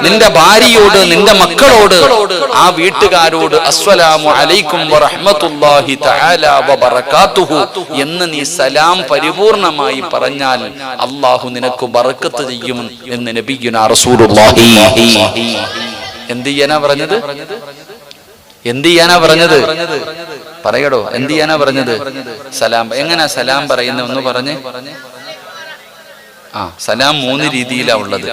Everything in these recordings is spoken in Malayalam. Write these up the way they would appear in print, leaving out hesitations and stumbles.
നിന്റെ ഭാര്യയോട്, നിന്റെ മക്കളോട്, ആ വീട്ടുകാരോട് അസ്സലാമു അലൈക്കും വറഹ്മത്തുള്ളാഹി തആല വബറകാതുഹു എന്ന് നീ സലാം പരിപൂർണമായി പറഞ്ഞാൽ അല്ലാഹു നിനക്ക് ബറക്കത്ത് ചെയ്യും എന്ന് നബിയുനാ റസൂലുള്ളാഹി. എന്ത് ചെയ്യാനാ പറഞ്ഞത്? എന്ത് ചെയ്യാനാ പറഞ്ഞത്? പറയടോ, എന്ത് ചെയ്യാനാ പറഞ്ഞത്? സലാം. എങ്ങനാ സലാം പറയുന്ന ഒന്ന് പറഞ്ഞേ. സലാം 3 രീതിയിലാ ഉള്ളത്.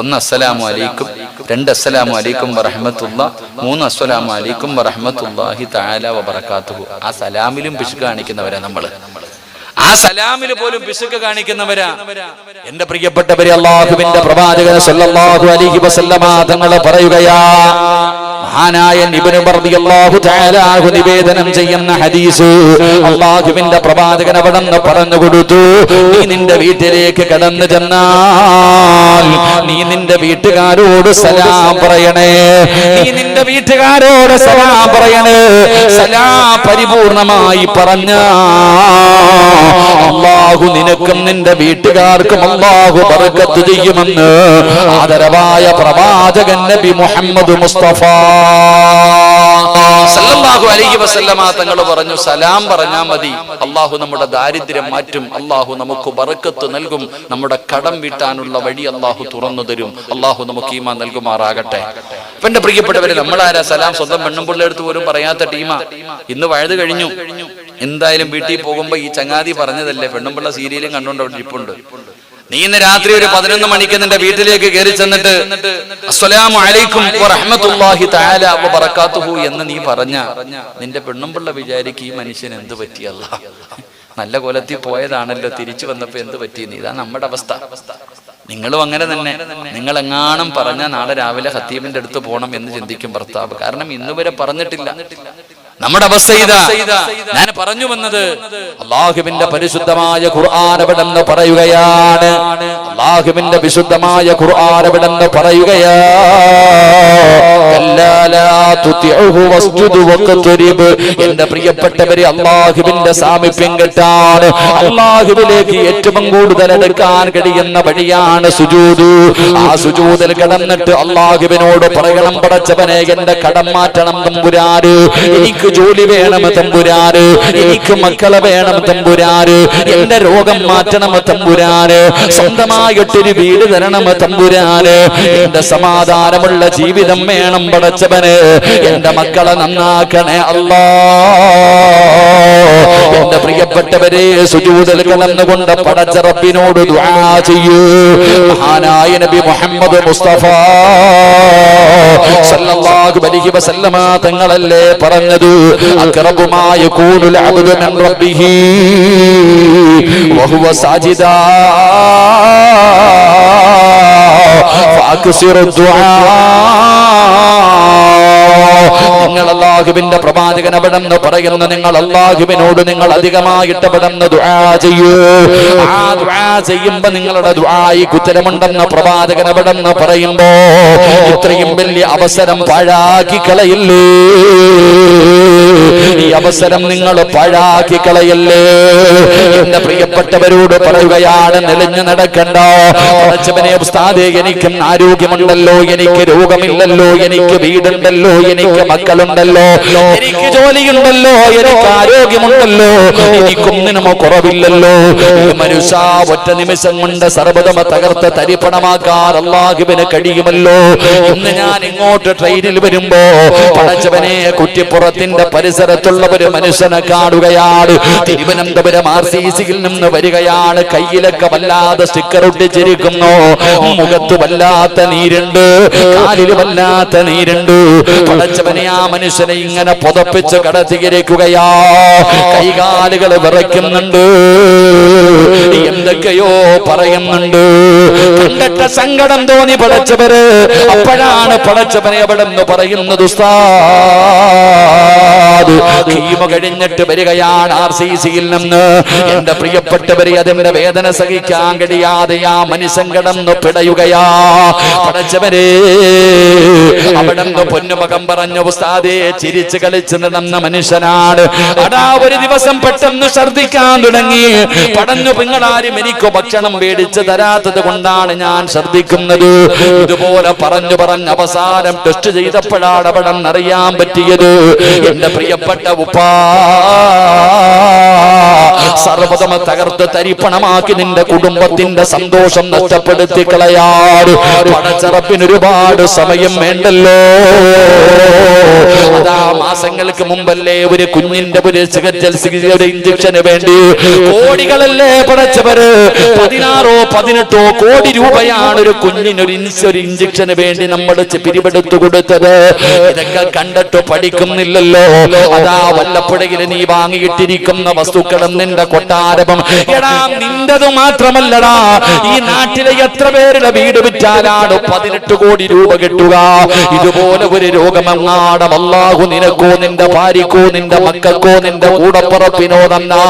1 അസ്സലാമു അലൈക്കും, 2 അസ്സലാമു അലൈക്കും വറഹ്മത്തുള്ളാഹി, 3 അസ്സലാമു അലൈക്കും വറഹ്മത്തുള്ളാഹി തആല വബറകാതുഹു. ആ സലാമിലും പിശുക്ക് കാണിക്കുന്നവരാ നമ്മള്. ആ സലാമിൽ പോലും പിശുക്ക് കാണിക്കുന്നവരാ. എന്റെ പ്രിയപ്പെട്ടവരെ, അല്ലാഹുവിന്റെ പ്രവാചകൻ സല്ലല്ലാഹു അലൈഹി വസല്ലമ തങ്ങൾ പറയുകയാ, മഹാനായ ഇബ്നു ഉമർ റളിയല്ലാഹു തആല അൻഹു നിവേദനം ചെയ്യുന്ന ഹദീസ്, അല്ലാഹുവിന്റെ പ്രവാചകൻ അവിടുന്ന് പറഞ്ഞു കൊടുത്തു, നീ നിന്റെ വീട്ടിലേക്ക് കടന്നു ചെന്നാൽ നീ നിന്റെ വീട്ടുകാരോട് സലാം പറയണേ. നീ നിന്റെ വീട്ടുകാരോട് സലാം പറയണേ. സലാം പരിപൂർണമായി പറഞ്ഞ അല്ലാഹു നിനക്കും നിന്റെ വീട്ടുകാർക്കും അല്ലാഹു ബറക്കത്ത് ചെയ്യുമെന്ന് ആദരവായ പ്രവാചകൻ നബി മുഹമ്മദ് മുസ്തഫ സല്ലല്ലാഹു അലൈഹി വസല്ലമ തങ്ങൾ പറഞ്ഞു, സലാം പറഞ്ഞാൽ മതി, അല്ലാഹു നമ്മുടെ ദാരിദ്ര്യം മാറ്റും, അല്ലാഹു നമുക്ക് ബറക്കത്ത് നൽകും, നമ്മുടെ കടം വീട്ടാനുള്ള വഴി അല്ലാഹു തുറന്നു തരും. അല്ലാഹു നമുക്ക് ഈമാൻ നൽകുമാറാകട്ടെ. എന്റെ പ്രിയപ്പെട്ടവരെ, നമ്മളാരാ സലാം സ്വന്തം പെണ്ണുമ്പിള്ള എടുത്ത് പോലും പറയാത്ത ടീമാ. ഇന്ന് വഴുത് കഴിഞ്ഞു. എന്തായാലും വീട്ടിൽ പോകുമ്പോ ഈ ചങ്ങാതി പറഞ്ഞതല്ലേ, പെണ്ണുമ്പിള്ള സീരിയലും കണ്ടോണ്ട് അവിടെ ഇരിപ്പുണ്ട്. നീ ഇന്ന് രാത്രി ഒരു 11 മണിക്ക് നിന്റെ വീട്ടിലേക്ക് കയറി ചെന്നിട്ട് അസ്സലാമു അലൈക്കും വറഹ്മത്തുള്ളാഹി തആല വബറകാതുഹു എന്ന് നീ പറഞ്ഞ നിന്റെ പെണ്ണുമ്പിള്ള വിചാരിക്കും ഈ മനുഷ്യൻ എന്ത് പറ്റിയല്ല, നല്ല കൊലത്തിൽ പോയതാണല്ലോ, തിരിച്ചു വന്നപ്പോ എന്ത് പറ്റിയെന്ന്. ഇതാ നമ്മുടെ അവസ്ഥ. നിങ്ങളും അങ്ങനെ തന്നെ. നിങ്ങൾ എങ്ങാനും പറഞ്ഞ നാളെ രാവിലെ ഖത്തീബിന്റെ അടുത്ത് പോകണം എന്ന് ചിന്തിക്കും ഭർത്താവ്. കാരണം ഇന്നുവരെ പറഞ്ഞിട്ടില്ല. നമ്മുടെ അവസ്ഥ ഇതാ. ഞാൻ പറഞ്ഞു വന്നത്, അല്ലാഹുവിന്റെ പരിശുദ്ധമായ ഖുർആൻ അവിടെന്ന് പറയുകയാണ്. അല്ലാഹുവിന്റെ വിശുദ്ധമായ ഖുർആൻ അവിടെന്ന് പറയുകയാ, എന്റെ പ്രിയപ്പെട്ടവരെ, അല്ലാഹുവിന്റെ സാമീപ്യം കിട്ടാൻ, അല്ലാഹുവിലേക്ക് ഏറ്റവും കൂടുതൽ അടുക്കാൻ കഴിയുന്ന വഴിയാണ് സുജൂദ്. ആ സുജൂദിൽ കിടന്നിട്ട് അല്ലാഹുവിനോട് പറയണം, പടച്ചവനെ എന്റെ കടം മാറ്റണം തമ്പുരാന്, എനിക്ക് ജോലി വേണം തമ്പുരാന്, എനിക്ക് മക്കളെ വേണം തമ്പുരാന്, എന്റെ രോഗം മാറ്റണം തമ്പുരാന്, സ്വന്തമായിട്ടൊരു വീട് തരണം തമ്പുരാന്, എന്റെ സമാധാനമുള്ള ജീവിതം വേണം പടച്ചവന്, എന്റെ മക്കളെ നന്നാക്കണേ അല്ലാ. എന്റെ പ്രിയപ്പെട്ടവരെ, സുജൂദിൽ കിടന്നുകൊണ്ട് പടച്ച റബ്ബിനോട് ദുആ ചെയ്യൂ. മഹാനായ നബി മുഹമ്മദ് മുസ്തഫ സല്ലല്ലാഹു അലൈഹി വസല്ലമ തങ്ങളല്ലേ പറഞ്ഞത്, അഖറബു മാ യകൂനുൽ അബ്ദു മിൻ റബ്ബിഹി വഹുവ സാജിദാ ഫഅക്സിറു ദുആ. നിങ്ങൾ അല്ലാഹുവിന്റെ പ്രവാചകൻ അവിടെന്ന് പറയുന്നു, നിങ്ങൾ അല്ലാഹുവിനോട് നിങ്ങൾ അധികമായിട്ട് അവിടെന്ന് ദുആ ചെയ്യൂ. ആ ദുആ ചെയ്യുമ്പോ നിങ്ങളുടെ ദുആയിക്ക് ഉത്തരമുണ്ടെന്ന് പ്രവാചകൻ അവിടെന്ന് പറയുമ്പോ ഇത്രയും വലിയ അവസരം പാഴാക്കി കളയില്ലേ. ഈ അവസരം നിങ്ങൾ പാഴാക്കി കളയല്ലേ. എന്റെ പ്രിയപ്പെട്ടവരോട് പറയുകയാണ്, നെളിഞ്ഞു നടക്കണ്ട. പടച്ചവനെ ഉസ്താദേ, എനിക്കും ആരോഗ്യമുണ്ടല്ലോ, എനിക്ക് രോഗമില്ലല്ലോ, എനിക്ക് വീടുണ്ടല്ലോ, എനിക്ക് മക്കളുണ്ടല്ലോ, എനിക്ക് ജോലിയുണ്ടല്ലോ, എനിക്ക് ആരോഗ്യമുണ്ടല്ലോ, എനിക്കൊന്നിനും കുറവില്ലല്ലോ. മനുഷ്യ ഒറ്റ നിമിഷം കൊണ്ട് സർവ്വതമ തകർത്ത് തരിപ്പണമാക്കാൻ അല്ലാഹുവിന് കഴിയുമല്ലോ. ഇന്ന് ഞാൻ ഇങ്ങോട്ട് ട്രെയിനിൽ വരുമ്പോ പടച്ചവനെ കുറ്റിപ്പുറത്തിന്റെ പരിസരത്തുള്ള ഒരു മനുഷ്യനെ കാണുകയാണ്. തിരുവനന്തപുരം RCCയിൽ നിന്ന് വരികയാണ്. കയ്യിലൊക്കെ വല്ലാതെ സ്റ്റിക്കർ ഒട്ടിച്ചിരിക്കുന്നു, മുഖത്ത് വല്ലാത്ത നീരുണ്ട്, കാലിൽ വല്ലാത്ത നീരുണ്ട്. പടച്ചവനെ, ആ മനുഷ്യനെ ഇങ്ങനെ പുതപ്പിച്ച് കടത്തിയിരിക്കുകയാ. കൈകാലുകൾ വിറയ്ക്കുന്നുണ്ട്, എന്തൊക്കെയോ പറയുന്നുണ്ട്. കണ്ടിട്ട് സങ്കടം തോന്നി പടച്ചവര്. അപ്പോഴാണ് പടച്ചവനെ അവിടെ നിന്ന് പറയുന്നത്, ഉസ്താദ് കീമോ കഴിഞ്ഞിട്ട് വരികയാണ് RCCയിൽ നിന്ന്. എന്റെ പ്രിയപ്പെട്ടവരെ, അതിന്റെ വേദന സഹിക്കാൻ കഴിയാതെ ആ മനുഷ്യൻ കിടന്നു പിടയുകയാ. പടച്ചവരെ, അവിടെ നിന്ന് പൊന്നുമകം പറഞ്ഞു, ഉസ്താദേ, ചിരിച്ച് കളിച്ച് നടന്ന മനുഷ്യനാണ്. അടാ ഒരു ദിവസം പെട്ടെന്ന് ഛർദ്ദിക്കാൻ തുടങ്ങി. പടഞ്ഞു, പെങ്ങളാരും എനിക്ക് ഭക്ഷണം മേടിച്ച് തരാത്തത് കൊണ്ടാണ് ഞാൻ ഛർദ്ദിക്കുന്നത്. ഇതുപോലെ പറഞ്ഞു അവസാനം ടെസ്റ്റ് ചെയ്തപ്പോഴാണ് അവിടെ അറിയാൻ പറ്റിയത്, എന്റെ പ്രിയപ്പെട്ട ഉപ്പാ സർവ്വതമ തകർത്ത് തരിപ്പണമാക്കി നിന്റെ കുടുംബത്തിന്റെ സന്തോഷം നഷ്ടപ്പെടുത്തി കളയാറ്. പടച്ചറപ്പിന് ഒരുപാട് സമയം വേണ്ടല്ലോ. അതാ മാസങ്ങൾക്ക് മുമ്പല്ലേ ഒരു കുഞ്ഞിന്റെ ഒരു ഇഞ്ചക്ഷന് വേണ്ടി കോടികളല്ലേ പടച്ചവര്, 16-18 കോടി രൂപയാണ് ഒരു കുഞ്ഞിനൊരു ഇഞ്ചക്ഷന് വേണ്ടി നമ്മൾ പിരിവെടുത്തു കൊടുത്തത്. ഇതൊക്കെ കണ്ടിട്ട് പഠിക്കുന്നില്ലല്ലോ. അതാ വല്ലപ്പുഴയിൽ നീ വാങ്ങിയിട്ടിരിക്കുന്ന വസ്തുക്കളും നിന്റെ കൊട്ടാരവും, എടാ നിന്റത് മാത്രമല്ലടാ, ഈ നാട്ടിലെ എത്ര പേരുടെ വീട് വിറ്റാലാണ് 18 കോടി രൂപ കിട്ടുക. ഇതുപോലെ ഒരു രോഗമെങ്ങാടും അല്ലാഹു നിനക്കോ നിന്റെ ഭാര്യക്കോ നിന്റെ മക്കൾക്കോ നിന്റെ കൂടപ്പുറപ്പിനോ തന്നാ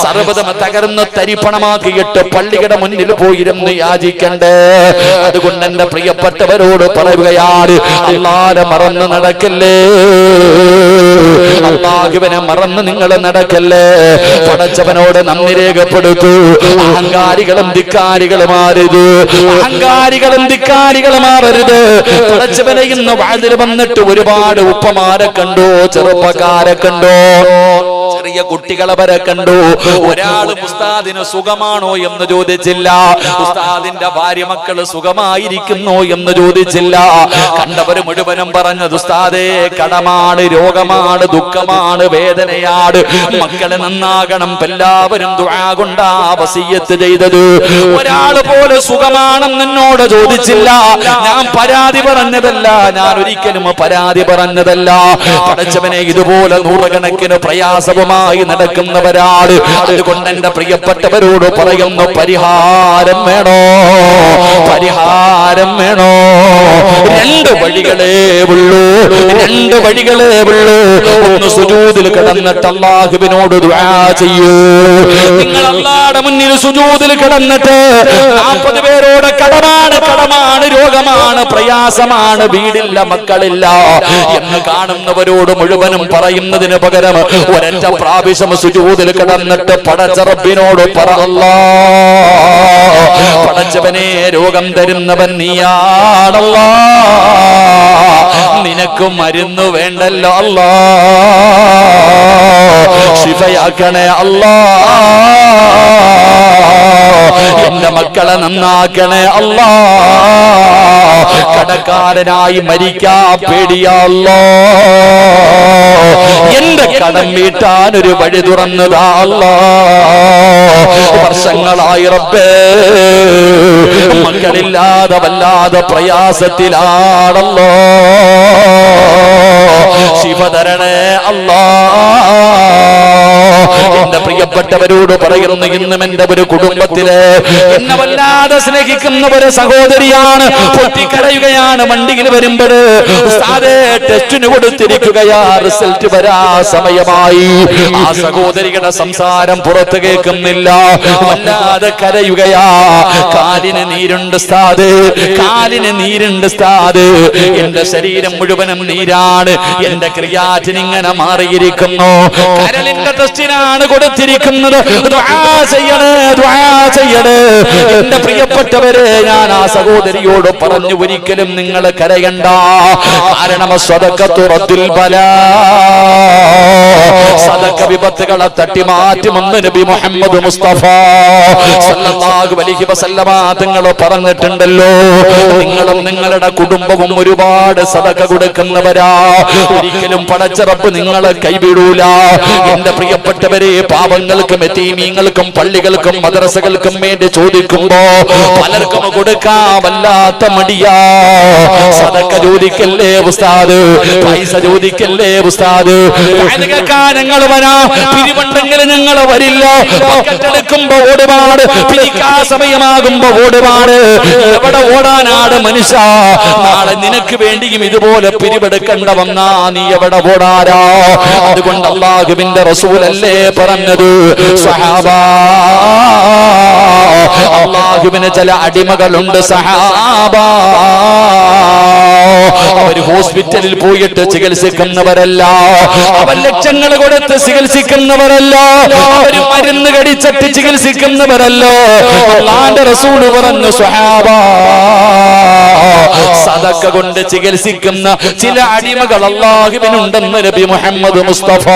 സർവ്വതം തകർന്ന് തരിപ്പണമാക്കിയിട്ട് പള്ളിയുടെ മുന്നിൽ പോയിരുന്നു യാചിക്കണ്ടേ. അതുകൊണ്ട് എന്റെ പ്രിയപ്പെട്ടവരോട് പറയുകയാണ്, അല്ലാഹുവിനെ മറന്ന് നടക്കല്ലേ, അല്ലാഹുവിനെ മറന്ന് നിങ്ങൾ നടക്കല്ലേ. പടച്ചവനോട് നന്ദി രേഖപ്പെടുത്തു. അഹങ്കാരികളും ധിക്കാരികളുമാരരുത്, അഹങ്കാരികളും ധിക്കാരികളുമാരരുത്. പടച്ചവനെ ഇന്ന് വാതിൽ വന്നിട്ട് ഒരുപാട് ഉപ്പമാരെ കണ്ടു, ചെറുപ്പക്കാരെ കണ്ടു, ചെറിയ കുട്ടികളെ വരെ കണ്ടു. ഒരാളും ഉസ്താദിന് സുഖമാണോ എന്ന് ചോദിച്ചില്ല, ഉസ്താദിന്റെ ഭാര്യ മക്കള് സുഖമായിരിക്കുന്നോ എന്ന് ചോദിച്ചില്ല. കണ്ടവര് മുഴുവനും പറഞ്ഞത്, ഉസ്താദേ കടമാണ്, രോഗമാണ്, ദുഃഖമാണ്, വേദനയാണ്, മക്കളെ നന്നാകണം. എല്ലാവരും ദുആ കൊണ്ടാ വസിയ്യത്ത് ചെയ്തത്. ഒരാൾ പോലെ സുഖമാണെന്ന് എന്നോട് ചോദിച്ചില്ല. ഞാൻ പരാതി പറഞ്ഞതല്ല, ഞാൻ ഒരിക്കലും പരാതി പറഞ്ഞതല്ല. പടച്ചവനെ, ഇതുപോലെ നൂറുകണക്കിന് പ്രയാസവുമായി നടക്കുന്നവരാണ്. അതുകൊണ്ട് എന്റെ പ്രിയപ്പെട്ടവരോട് പറയുന്നു, പരിഹാരം വേണോ, പരിഹാരം വേണോ. രണ്ട് വഴികളേ ഉള്ളൂ, രണ്ട് വഴികളേ ഉള്ളൂ. ഒന്ന് സുജൂദിൽ കിടന്നിട്ട് അല്ലാഹുവിനോട് ദുആ ചെയ്യൂ. നിങ്ങൾ അല്ലാഹുവിന്റെ മുന്നിൽ സുജൂദിൽ കിടന്നിട്ട് 40 പേരോട് കടമാണ്, കടമാണ്, രോഗമാണ്, പ്രയാസമാണ്, വീടില്ല, മക്കളില്ല എന്ന് കാണുന്നവരോട് മുഴുവനും പറയുന്നതിന് പകരം ഒരൊറ്റ പ്രാവശ്യം സുജൂദിൽ കിടന്നിട്ട് പടച്ച റബ്ബിനോട് പറ, അല്ലാഹ് പടച്ചവനെ, രോഗം തരുന്നവൻ നീയാണല്ലാ, നിനക്ക് മരുന്ന് വേണ്ടല്ലോ അല്ലാ, ശിഫയാക്കണേ അല്ലാ, എന്റെ മക്കളെ നന്നാക്കണേ അല്ലാ, കടക്കാരനായി മരിക്കാ പേടിയല്ലോ, എന്റെ കടം വീട്ടാൻ ഒരു വഴി തുറന്നതാ അല്ലാ. വർഷങ്ങളായി റബ്ബേ മക്കളില്ലാതെ വല്ലാതെ പ്രയാസത്തിലാണല്ലോ, ശിവതരണേ അല്ലാ. എന്റെ പ്രിയപ്പെട്ടവരോട് പറയുന്നു, ഇന്നും എന്റെ ഒരു കുടുംബത്തില് എന്നെ വല്ലാതെ സ്നേഹിക്കുന്ന ഒരു സഹോദരിയാണ്, പൊട്ടിക്കരയുകയാണ്. വണ്ടിയിൽ വരുമ്പോൾ ഉസ്താദേ ടെസ്റ്റിന് കൊടുത്തിരിക്കുകയാ, റിസൾട്ട് വരാ സമയമായി. ആ സഹോദരിയുടെ സംസാരം പുറത്ത് കേൾക്കുന്നില്ല, വല്ലാതെ കരയുകയാ. കാലിന് നീരുണ്ട് ഉസ്താദ്, കാലിന് നീരുണ്ട് ഉസ്താദ്, എന്റെ ശരീരം മുഴുവനും നീരാണ്, എന്റെ ക്രിയാറ്റിൻ ഇങ്ങനെ മാറിയിരിക്കുന്നു, കരളിന്റെ ടെസ്റ്റിനാണ് കൊടുത്തിരിക്കുന്നത്, ദുആ ചെയ്യണേ, ദുആ ചെയ്യണേ. എന്റെ പ്രിയപ്പെട്ടവരെ, ഞാൻ ആ സഹോദരിയോട് പറഞ്ഞു, ഒരിക്കലും നിങ്ങൾ കരയണ്ട, കാരണം സ്വദഖത്തു റദ്ദുൽ ബലാ, സദഖ വിപത്തുകളെ തട്ടിമാറ്റുമെന്ന് നബി മുഹമ്മദ് മുസ്തഫ സല്ലല്ലാഹു അലൈഹി വസല്ലമ തങ്ങൾ പറഞ്ഞിട്ടുണ്ടല്ലോ. നിങ്ങളും നിങ്ങളുടെ കുടുംബവും ഒരുപാട് സദഖ കൊടുക്കുന്നവരാ, ഒരിക്കലും പടച്ച റബ്ബ് നിങ്ങളെ കൈവിടൂല. എന്റെ പ്രിയപ്പെട്ടവരെ, പാപങ്ങൾക്കും യതീമീങ്ങൾക്കും പള്ളികൾക്കും മദ്രസകൾക്കും വേണ്ടി ചോദിക്കുമ്പോ പലർക്കും കൊടുക്കാൻ വല്ലാത്ത മടിയാ. സദക്ക ചോദിക്കല്ലേ ഉസ്താദ്, പൈസ ചോദിക്കല്ലേ ഉസ്താദ്, ഞങ്ങൾ വരാ, പിരിവുണ്ടെങ്കിൽ ഞങ്ങൾ വരില്ല, എടുക്കുമ്പോ ഓടുപാട്, പിരിക്കാൻ സമയമാകുമ്പോ ഓടുപാട്. എവിടെ ഓടാനാട് മനുഷ്യ? നാളെ നിനക്ക് വേണ്ടിയും ഇതുപോലെ പിരിവെടുക്കണ്ട വന്നാ നീ എവിടെ ഓടാരാ? അതുകൊണ്ട് അല്ലാഹുവിന്റെ റസൂലല്ലേ പറഞ്ഞത്, സഹാബാ, അല്ലാഹുവിന് ചില അടിമകളുണ്ട് സഹാബാ, അവർ ഹോസ്പിറ്റലിൽ പോയിട്ട് ചികിത്സിക്കുന്നവരല്ല, അവർ ലക്ഷങ്ങൾ കൊടുത്ത് ചികിത്സിക്കുന്നവരല്ല, അവർ മരുന്ന് കടിച്ചിട്ട് ചികിത്സിക്കുന്നവരല്ല. അല്ലാഹുവിന്റെ റസൂൽ പറഞ്ഞു, സ്വഹാബാ, സദക്ക കൊണ്ട് ചികിത്സിക്കുന്ന ചില അടിമകൾ അല്ലാഹുവിനുണ്ടെന്ന് നബി മുഹമ്മദ് മുസ്തഫ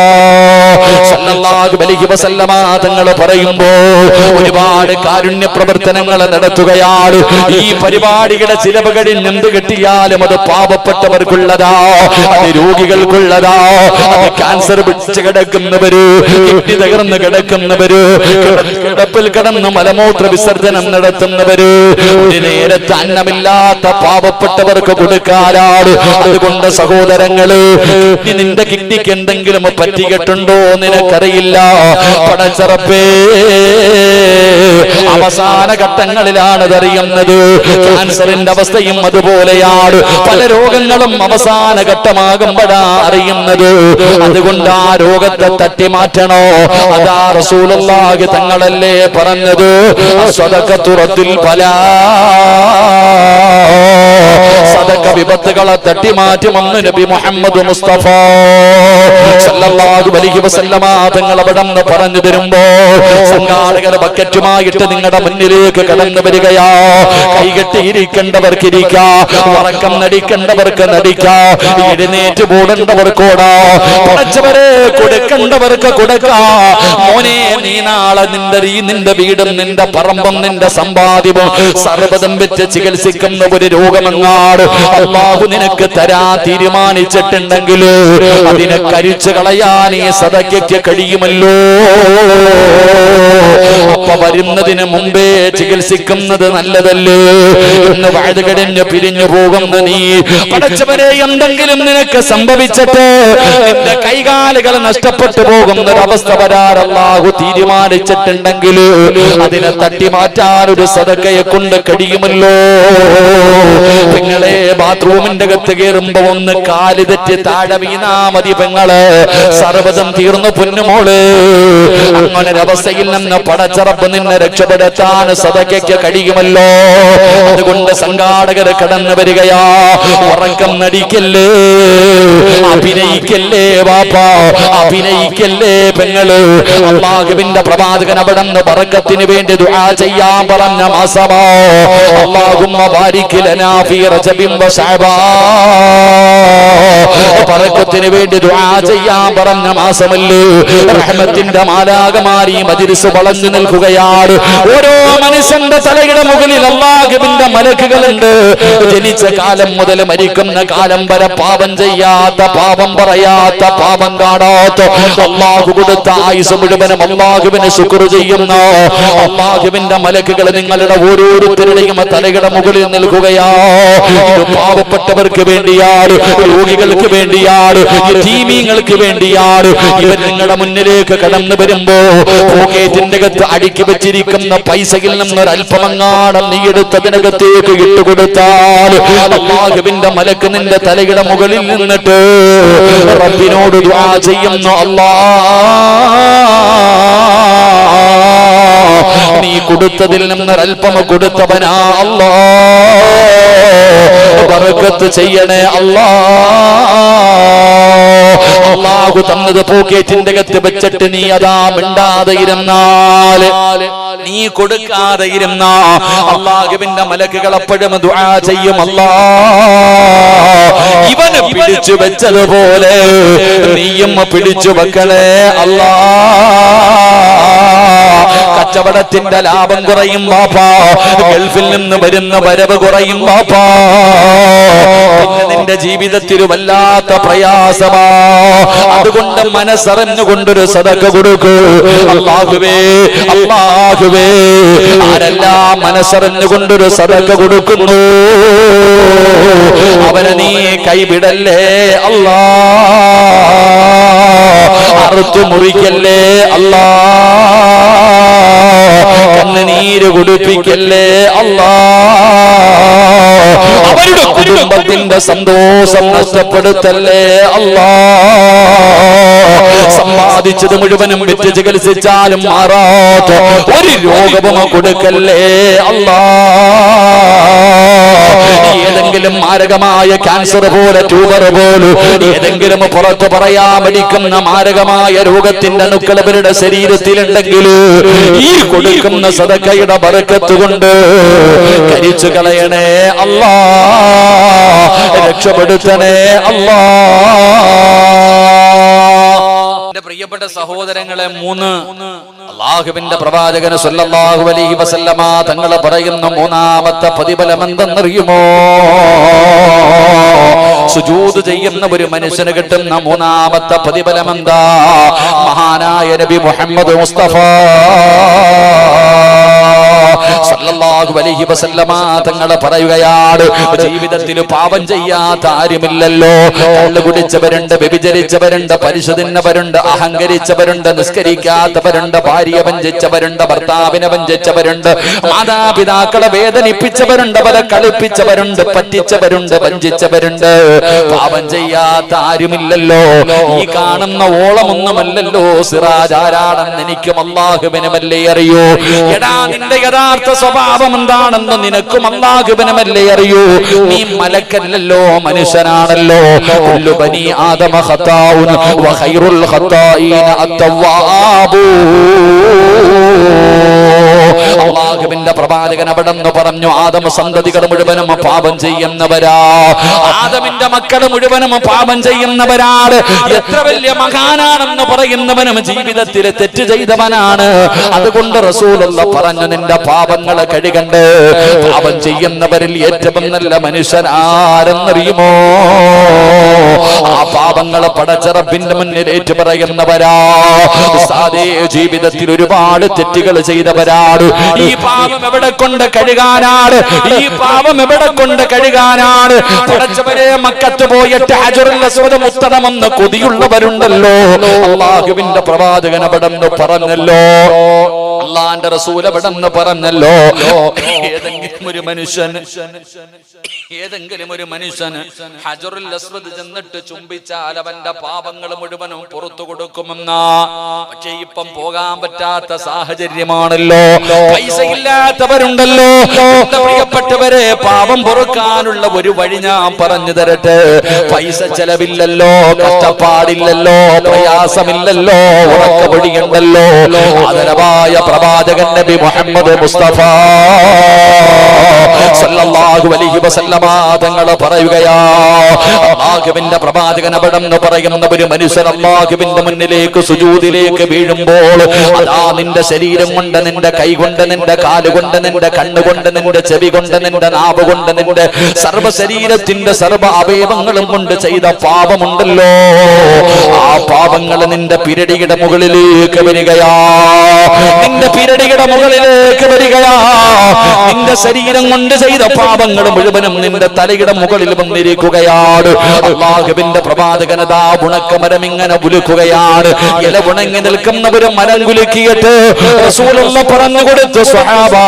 സല്ലല്ലാഹു അലൈഹി വസല്ലമ തങ്ങൾ പറയുമ്പോ ഒരുപാട് കാരുണ്യ പ്രവർത്തനങ്ങൾ നടത്തുകയാണ്. ഈ പരിപാടിയുടെ ചിലവ് കഴിഞ്ഞ് എന്ത് കിട്ടിയാലും അത് പാവപ്പെട്ടവർക്കുള്ളതാ, അത് രോഗികൾക്കുള്ളതാ, അത് ക്യാൻസർ പിടിച്ച് കിടക്കുന്നവര്, കിഡ്നി തകർന്ന് കിടക്കുന്നവര്, കിടപ്പിൽ കിടന്ന് മലമൂത്ര വിസർജനം നടത്തുന്നവര്, ഒരു നേരത്തെ അന്നമില്ലാത്ത പാവപ്പെട്ടവർക്ക് കൊടുക്കാനാണ്. അതുകൊണ്ട് സഹോദരങ്ങള്, നിന്റെ കിഡ്നിക്ക് എന്തെങ്കിലും പറ്റിയിട്ടുണ്ടോ നിനക്കറിയില്ല. പടച്ചറപ്പേ, അവസാന ഘട്ടങ്ങളിലാണ് അതറിയുന്നത്. ക്യാൻസറിന്റെ അവസ്ഥയും അതുപോലെയാണ്. പല രോഗങ്ങളും അവസാന ഘട്ടമാകുമ്പോഴാ അറിയുന്നത്. അതുകൊണ്ട് ആ രോഗത്തെ തട്ടി മാറ്റണോ? അതാ റസൂലുള്ളാഹി തങ്ങളല്ലേ പറഞ്ഞത്, സ്വദഖത്തു റദ്ദുൽ ബലാ, സദഖ വിപത്തുകളെ തട്ടി മാറ്റുമെന്ന് നബി മുഹമ്മദ് മുസ്തഫ സല്ലല്ലാഹു അലൈഹി വസല്ലമ തങ്ങൾ അവിടെ നിന്ന് പറഞ്ഞു തരുമ്പോ സംഘാടകർ ബക്കറ്റുമായിട്ട് നിങ്ങളുടെ മുന്നിലേക്ക് കടന്നു വരികയാ. കൈകെട്ടിയിരിക്കേണ്ടവർക്ക് ഇരിക്കാം, ഉറക്കം നടിക്കേണ്ടവർക്ക് നടിക്കാം, എഴുന്നേറ്റ് പോടേണ്ടവർക്കോടാ, പടച്ചവരെ കൊടുക്കേണ്ടവർക്ക് കൊടുക്കാം. മോനെ, നീ നാളെ നിന്റെ വീടും നിന്റെ പറമ്പും നിന്റെ സമ്പാദ്യവും സർവ്വതും വെച്ച് ചികിത്സിക്കുന്ന ഒരു രോഗമെങ്ങാട് അല്ലാഹു നിനക്ക് തരാ തീരുമാനിച്ചിട്ടുണ്ടെങ്കിൽ അതിനെ കരിച്ചു കളയാൻ ഈ സദഖയ്ക്ക് കഴിയുമല്ലോ. അപ്പൊ വരുന്നതിന് മുമ്പേ ചികിത്സിക്കുന്നത് നല്ലതല്ലേ എന്ന് വഴുത് കഴിഞ്ഞ് പിരിഞ്ഞു പോകുന്ന നീ, പടച്ചവരെ, എന്തെങ്കിലും നിനക്ക് സംഭവിച്ചിട്ട് നിന്റെ കൈകാലുകൾ നഷ്ടപ്പെട്ടു പോകുന്നൊരവസ്ഥ വരാൻ അല്ലാഹു തീരുമാനിച്ചിട്ടുണ്ടെങ്കിൽ അതിനെ തട്ടി മാറ്റാൻ ഒരു സദഖയെ കൊണ്ട് കഴിയുമല്ലോ. പെങ്ങളെ, ബാത്റൂമിന്റെ അകത്ത് കയറുമ്പോ ഒന്ന് കാല് തെറ്റി താഴെ വീണാ മതി പെങ്ങള്, സർവ്വതും തീർന്നു പൊന്നുമോള്. അങ്ങനൊരവസ്ഥയിൽ നിന്ന് പടച്ചറപ്പ് നിന്നെ രക്ഷപ്പെടുത്താൻ സദഖയ്ക്ക് കഴിയുമല്ലോ. അതുകൊണ്ട് സംഘാടകർ കടന്നു വരികയാ. ഉറക്കം നടിക്കല്ലേ, അഭിനയിക്കല്ലേ വാപ്പാ, അഭിനയിക്കല്ലേ പെങ്ങള്. അല്ലാഹുവിന്റെ പ്രവാചകൻ അവിടെ നിന്ന് ബറക്കത്തിന് വേണ്ടി ദുആ ചെയ്യാൻ പറഞ്ഞ മാസമാ. അല്ലാഹുമ്മ ബാരിക് ലനാ ഫീ റജബിൻ വ ശഅബാൻ, ബറക്കത്തിന് വേണ്ടി ദുആ ചെയ്യാൻ പറഞ്ഞ മാസമല്ലേ. റഹ്മത്തിന്റെ മാലാകമാരി മജ്ലിസ് വളഞ്ഞു നിൽക്കുകയാണ്. ഓരോ മനുഷ്യന്റെ തലയുടെ മുകളിൽ അല്ലാഹുവിന്റെ മലക്കുകളുണ്ട്. ജനിച്ച കാലം മുതൽ മരിക്കുന്ന കാലം വരെ പാപം ചെയ്യാത്ത, പാപം പറയാത്ത, പാപം കാണാത്ത, അല്ലാഹു കൊടുത്ത ആയുസ് മുഴുവനും അല്ലാഹുവിന് ശുക്ർ ചെയ്യുന്ന അല്ലാഹുവിന്റെ മലക്കുകൾ നിങ്ങളുടെ ഓരോരുത്തരുടെയും തലയുടെ മുകളിൽ നിൽക്കുകയാ. ഇത് പാവപ്പെട്ടവർക്ക് വേണ്ടിയാണ്, രോഗികൾക്ക് വേണ്ടിയാണ്, യതീമീങ്ങൾക്ക് വേണ്ടിയാണ്. ഇവർ നിങ്ങളുടെ മുന്നിലേക്ക് കടന്നു വരുമ്പോ പോക്കറ്റിന്റെ അകത്ത് അടുക്കി വെച്ചിരിക്കുന്ന പൈസയിൽ നിന്നൊരൽപ്പമങ്ങാടം നീ എടുത്തതിനകത്തേക്ക് ഇട്ടുകൊടുത്താൽ അല്ലാഹുവിന്റെ മലക്ക് നിന്റെ തലയുടെ മുകളിൽ നിന്നിട്ട് റബ്ബിനോട് ദുആ ചെയ്യുന്നു, നീ കൊടുത്തതിൽ നിന്നൊരൽപ്പം കൊടുത്തവനാ അല്ലാ, ബറക്കത്ത് ചെയ്യണേ അല്ലാ. അല്ലാഹു തന്നത് പോക്കറ്റിന്റെ അകത്ത് വെച്ചിട്ട് നീ അതാ മിണ്ടാതെ ഇരുന്നാൽ, നീ കൊടുക്കാതെ ഇരുന്ന അല്ലാഹുവിന്റെ മലക്കുകൾ എപ്പോഴും ദുആ ചെയ്യും, അല്ലാ, ഇവന് പിടിച്ചു വെച്ചതുപോലെ നീയും പിടിച്ചു വെക്കണേ അല്ലാ. കച്ചവടത്തിന്റെ ലാഭം കുറയും വാപ്പാ, ഗൾഫിൽ നിന്ന് വരുന്ന വരവ് കുറയും വാപ്പാ, പിന്നെ നിന്റെ ജീവിതത്തിൽ വല്ലാത്ത പ്രയാസമാ. അതുകൊണ്ട് മനസ്സറിഞ്ഞുകൊണ്ടൊരു സദഖ കൊടുക്കൂ. അല്ലാഹുവേ അല്ലാഹുവേ, ആരെല്ലാം മനസ്സറിഞ്ഞുകൊണ്ടൊരു സദഖ കൊടുക്കുന്നു അവനെ നീ കൈവിടല്ലേ അല്ലാ, അറുത്തു മുറിക്കല്ലേ അല്ലാ, കണ്ണുനീര് കുടിപ്പിക്കല്ലേ അല്ലാ, അവരുടെ കുടുംബത്തിന്റെ സന്തോഷം നഷ്ടപ്പെടുത്തല്ലേ അല്ലാ. സമ്പാദിച്ചത് മുഴുവനും വിറ്റ് ചികിത്സിച്ചാലും മാറാത്ത ഒരു രോഗവും കൊടുക്കല്ലേ അല്ലാ. ഏതെങ്കിലും മാരകമായ ക്യാൻസർ പോലെ ട്യൂമർ പോലും ഏതെങ്കിലും പുറത്തു പറയാൻ മടിക്കുന്ന മാരകമായ രോഗത്തിന്റെ അണുക്കൾ അവരുടെ ശരീരത്തിലുണ്ടെങ്കിൽ ഈ കൊടുക്കുന്ന സദഖയുടെ ബറക്കത്ത് കൊണ്ട് കരിച്ചു കളയണേ അല്ലാ, രക്ഷപ്പെടുത്തണേ അല്ലാ. പ്രിയപ്പെട്ട സഹോദരങ്ങളെ, അല്ലാഹുവിന്റെ പ്രവാചകൻ സല്ലല്ലാഹു അലൈഹി വസല്ലമ തങ്ങൾ പറയുന്ന മൂന്നാമത്തെ പ്രതിഫലം എന്തെന്നറിയുമോ? സുജൂദ് ചെയ്യുന്ന ഒരു മനുഷ്യന് കിട്ടുന്ന മൂന്നാമത്തെ പ്രതിഫലം എന്താ? മഹാനായ നബി മുഹമ്മദ് മുസ്തഫ സല്ലല്ലാഹു അലൈഹി വസല്ലമ തങ്ങൾ പറയുകയാണ്, ജീവിതത്തിൽ പാപം ചെയ്യാത്ത ആരുമില്ലല്ലോ. കള്ളു കുടിച്ചവരുണ്ട്, വ്യഭിചരിച്ചവരുണ്ട്, പരിശുദ്ധന്നവരുണ്ട്, അഹങ്കരിച്ചവരുണ്ട്, നിസ്കരിക്കാത്തവരുണ്ട്, ഭാര്യയെ വഞ്ചിച്ചവരുണ്ട്, ഭർത്താവിനെ വഞ്ചിച്ചവരുണ്ട്, മാതാപിതാക്കളെ വേദനിപ്പിച്ചവരുണ്ട്, അവരെ കളിപ്പിച്ചവരുണ്ട്, പറ്റിച്ചവരുണ്ട്, വഞ്ചിച്ചവരുണ്ട്. പാപം ചെയ്യാത്ത ആരുമില്ലല്ലോ. ഈ കാണുന്ന ഓളമൊന്നുമല്ലല്ലോ സിറാജ്. ആരാണെന്ന് എനിക്കും അല്ലാഹുവിനുമല്ലേ അറിയൂ. എടാ, നിന്റെ യഥാർത്ഥ സ്വഭാവം എന്താണെന്ന് നിനക്കും അല്ലാഹുവിനുമല്ലേ അറിയൂ. നീ മലക്കല്ലല്ലോ, മനുഷ്യനാണല്ലോ. കുല്ലു ബനി ആദമ ഖതാഉൻ വ ഖൈറുൽ ഖതാഈന അത്തവ്വാബൂ. അല്ലാഹുവിന്റെ പ്രവാചകൻ അവിടെന്ന് പറഞ്ഞു, ആദമ സന്തതികൾ മുഴുവനും പാപം ചെയ്യുന്നവരാ, ആദമിന്റെ മക്കൾ മുഴുവനും പാപം ചെയ്യുന്നവരാണ്. എത്ര വലിയ മഹാനാണെന്ന് പറയുന്നവനും ജീവിതത്തിൽ തെറ്റ് ചെയ്തവനാണ്. അതുകൊണ്ട് റസൂലുള്ള പറഞ്ഞു, നിന്റെ പാപങ്ങളെ കഴുകണ്ട്. പാപം ചെയ്യുന്നവരിൽ ഏറ്റവും നല്ല മനുഷ്യൻ ആരെന്നറിയുമോ? ആ പാപങ്ങളെ പടച്ച റബ്ബിന്റെ മുന്നിൽ ഏറ്റു പറയുന്നവരാ. ജീവിതത്തിൽ ഒരുപാട് തെറ്റുകൾ ചെയ്തവരാണ്. ഈ പാപം എവിടെ കൊണ്ട് കഴുകാനാണ്? ഈ പാപം എവിടെ കൊണ്ട് കഴുകാനാണ്? പടച്ചവരെ, മക്കത്ത് പോയിട്ട് ഹജറുൽ അസ്വദ് മുത്തണമെന്ന് കൊതിയുള്ളവരുണ്ടല്ലോ. അല്ലാഹുവിന്റെ പ്രവാചകൻ അവിടെന്ന് പറഞ്ഞല്ലോ, അല്ലാഹുവിന്റെ റസൂൽ അവിടെന്ന് പറഞ്ഞല്ലോ, ഏതെങ്കിലും ഒരു മനുഷ്യന് ഹജറുൽ അസ്വദ് ചെന്നിട്ട് ചുംബിച്ചാൽ അവന്റെ പാപങ്ങൾ മുഴുവനും പുറത്തു കൊടുക്കുമെന്നാ. പക്ഷെ ഇപ്പം പോകാൻ പറ്റാത്ത സാഹചര്യമാണല്ലോ. പൈസ ഇല്ലാത്തവരുണ്ടല്ലോ. പ്രിയപ്പെട്ടവരെ, പാപം പൊറുക്കാനുള്ള ഒരു വഴി ഞാൻ പറഞ്ഞു തരട്ടെ. പൈസ ചെലവില്ലല്ലോ, കഷ്ടപ്പാടില്ലല്ലോ, പ്രയാസമില്ലല്ലോ, ഉറക്കപൊടിയുണ്ടല്ലോ. ആദരവായ പ്രവാചകൻ നബി മുഹമ്മദ് മുസ്തഫ സല്ലല്ലാഹു അലൈഹി വസല്ലമ തങ്ങൾ പറയുകയാ, അല്ലാഹുവിന്റെ പ്രവാചകൻ അവിടെന്ന് പറയുന്ന ഒരു മനുഷ്യൻ അല്ലാഹുവിന്റെ മുന്നിലേക്ക് സുജൂദിലേക്ക് വീഴുമ്പോൾ, അതാ നിന്റെ ശരീരം കൊണ്ട്, നിന്റെ കൈ കൊണ്ട്, നിന്റെ കാലുകൊണ്ട്, നിന്റെ കണ്ണുകൊണ്ട്, നിന്റെ ചെവി കൊണ്ട്, നിന്റെ നാവ് കൊണ്ട്, നിന്റെ സർവ്വ ശരീരത്തിന്റെ സർവ്വ അവയവങ്ങളും കൊണ്ട് ചെയ്ത പാപമുണ്ടല്ലോ. ആ പാപങ്ങൾ നിന്റെ പിരടിയുടെ മുകളിലേക്ക് വരികയാ, നിന്റെ പിരടിയുടെ മുകളിലേക്ക് വരികയാ. നിന്റെ ശരീരം കൊണ്ട് ചെയ്ത പാപങ്ങൾ മുഴുവനും നിന്റെ തലയുടെ മുകളിൽ വന്നിരിക്കുകയാണ്. അല്ലാഹുവിന്റെ പ്രവാചകനതാ ഉണക്കമരം ഇങ്ങനെ ഉലുക്കുകയാണ്. ഇല ഉണങ്ങി നിൽക്കുന്ന ഒരു മരം കുലുക്കിയിട്ട് റസൂലുള്ള പറഞ്ഞു കൊടുത്തു, സ്വഹാബാ,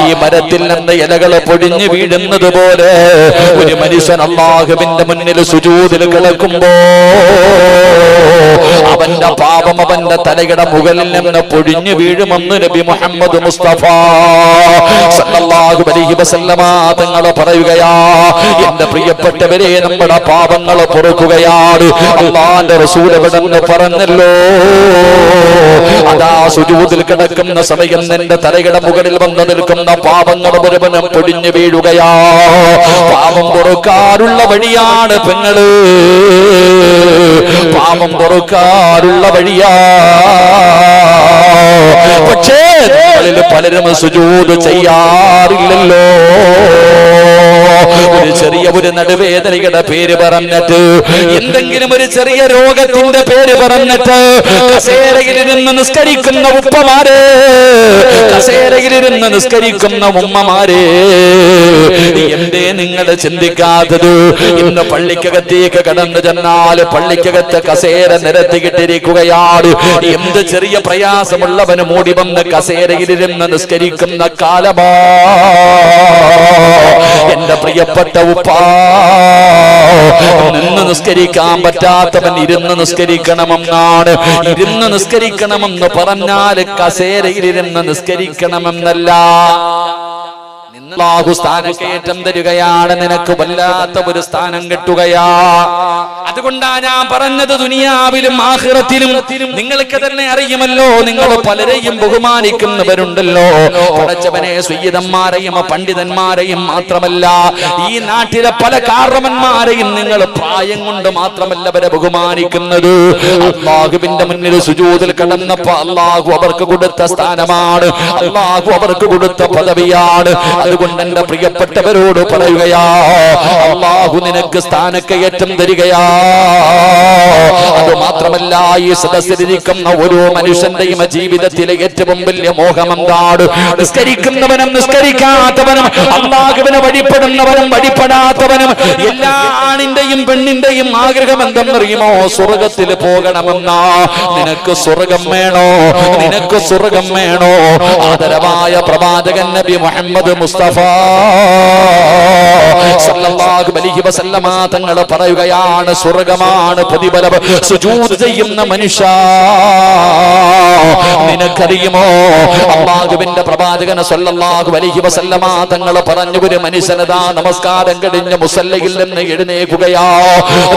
ഈ മരത്തിൽ നിന്ന് ഇലകൾ പൊഴിഞ്ഞു വീഴുന്നത് പോലെ ഒരു മനുഷ്യൻ അല്ലാഹുവിന്റെ മുന്നിൽ സുജൂദിൽ കിടക്കുമ്പോ അവന്റെ പാപം അവന്റെ തലയുടെ മുകളിൽ നിന്ന് പൊഴിഞ്ഞു വീഴുമെന്ന് നബി മുഹമ്മദ് മുസ്തഫ സല്ലല്ലാഹു അലൈഹി വസല്ലമ തങ്ങൾ പറയുകയാ. എന്റെ പ്രിയപ്പെട്ടവരെ, നമ്മുടെ പാപങ്ങൾ പൊറുക്കുകയാണ്. അല്ലാഹുവിന്റെ റസൂൽ എവിടെന്ന് പറഞ്ഞല്ലോ, അതാ സുജൂദിൽ കിടക്കുന്ന സമയം നിന്റെ തലയുടെ മുകളിൽ വന്ന് നിൽക്കുന്ന പാപങ്ങൾ മുഴുവനും പൊടിഞ്ഞു വീഴുകയാ. പാപം പൊറുക്കാനുള്ള വഴിയാണ് പെങ്ങള്, പാപം പൊറുക്കാനുള്ള വഴിയാ. പക്ഷേ പലരും സുജൂദ് ചെയ്യാറില്ലല്ലോ. ഒരു നടുവേദനയുടെ പേര് പറഞ്ഞിട്ട്, എന്തെങ്കിലും ഒരു ചെറിയ രോഗത്തിന്റെ പേര് പറഞ്ഞിട്ട് കസേരയിലിരുന്ന് നിസ്കരിക്കുന്ന ഉപ്പമാരെ, കസേരയിലിരുന്ന് നിസ്കരിക്കുന്ന ഉമ്മമാരെ, എന്തേ നിങ്ങൾ ചിന്തിക്കാത്തത്? ഇന്ന് പള്ളിക്കകത്തേക്ക് കടന്നു ചെന്നാൽ പള്ളിക്കകത്ത് കസേര നിരത്തിയിട്ടിരിക്കുകയാണ്. എന്ത് ചെറിയ പ്രയാസമുള്ളവന് മൂടി വന്ന് കസേരയിലിരുന്ന് നിസ്കരിക്കുന്ന കാലമാ. എന്റെ പ്രിയപ്പെട്ട ഉപ്പാ, നിന്ന് നിസ്കരിക്കാൻ പറ്റാത്തവൻ ഇരുന്ന് നിസ്കരിക്കണമെന്നാണ്. ഇരുന്ന് നിസ്കരിക്കണമെന്ന് പറഞ്ഞാൽ കസേരയിലിരുന്ന് നിസ്കരിക്കണമെന്നല്ല. അല്ലാഹു സ്ഥാനക്കയറ്റം തരികയാണ്, നിനക്ക് വല്ലാത്ത ഒരു സ്ഥാനം കിട്ടുകയാ. അതുകൊണ്ടാ ഞാൻ പറഞ്ഞത്, ദുനിയാവിലും ആഖിറത്തിലും നിങ്ങൾക്ക് തന്നെ അറിയുമല്ലോ, നിങ്ങൾ പലരെയും ബഹുമാനിക്കുന്നവരുണ്ടല്ലോ. പടച്ചവനെ, സയ്യിദന്മാരെയും പണ്ഡിതന്മാരെയും മാത്രമല്ല, ഈ നാട്ടിലെ പല കാരണവന്മാരെയും നിങ്ങൾ പ്രായം കൊണ്ട് മാത്രമല്ല അവരെ ബഹുമാനിക്കുന്നത്. അല്ലാഹുവിന്റെ മുന്നിൽ സുജൂദിൽ കടന്നപ്പോ അല്ലാഹു അവർക്ക് കൊടുത്ത സ്ഥാനമാണ്, അല്ലാഹു അവർക്ക് കൊടുത്ത പദവിയാണ്. അതുകൊണ്ട് എന്റെ പ്രിയപ്പെട്ടവരോട് പറയുകയാ, അല്ലാഹു നിനക്ക് സ്ഥാനക്കയറ്റം തരികയാ. അത് മാത്രമല്ല, ഈ സദസ്സിലിരിക്കുന്ന ഓരോ മനുഷ്യന്റെയും ജീവിതത്തിലെ ഏറ്റവും വലിയ മോഹം എന്താണ്? നിസ്കരിക്കുന്നവനും നിസ്കരിക്കാത്തവനും, അല്ലാഹുവിനെ വഴിപ്പെടുന്നവനും വഴിപ്പെടാത്തവനും, എല്ലാ ആണിന്റെയും പെണ്ണിന്റെയും ആഗ്രഹം എന്തെന്നറിയുമോ? സ്വർഗത്തിൽ പോകണമെന്നാ. നിനക്ക് സ്വർഗം വേണോ? നിനക്ക് സ്വർഗം വേണോ? ആദരവായ പ്രവാചകൻ നബി മുഹമ്മദ് മുസ്തഫ സല്ലല്ലാഹു അലൈഹി വസല്ലമ തങ്ങൾ പറയുകയാണ്, സ്വർഗമാണ് പ്രതിഫലം സുജൂദ് ചെയ്യുന്ന മനുഷ്യ. നിനക്കറിയുമോ, അല്ലാഹുവിന്റെ പ്രവാചകൻ സല്ലല്ലാഹു അലൈഹി വസല്ലമ തങ്ങൾ പറഞ്ഞു, ഒരു മനുഷ്യനതാ നമസ്കാരം കഴിഞ്ഞ് മുസല്ലയിൽ നിന്ന് എഴുന്നേൽക്കുകയാ.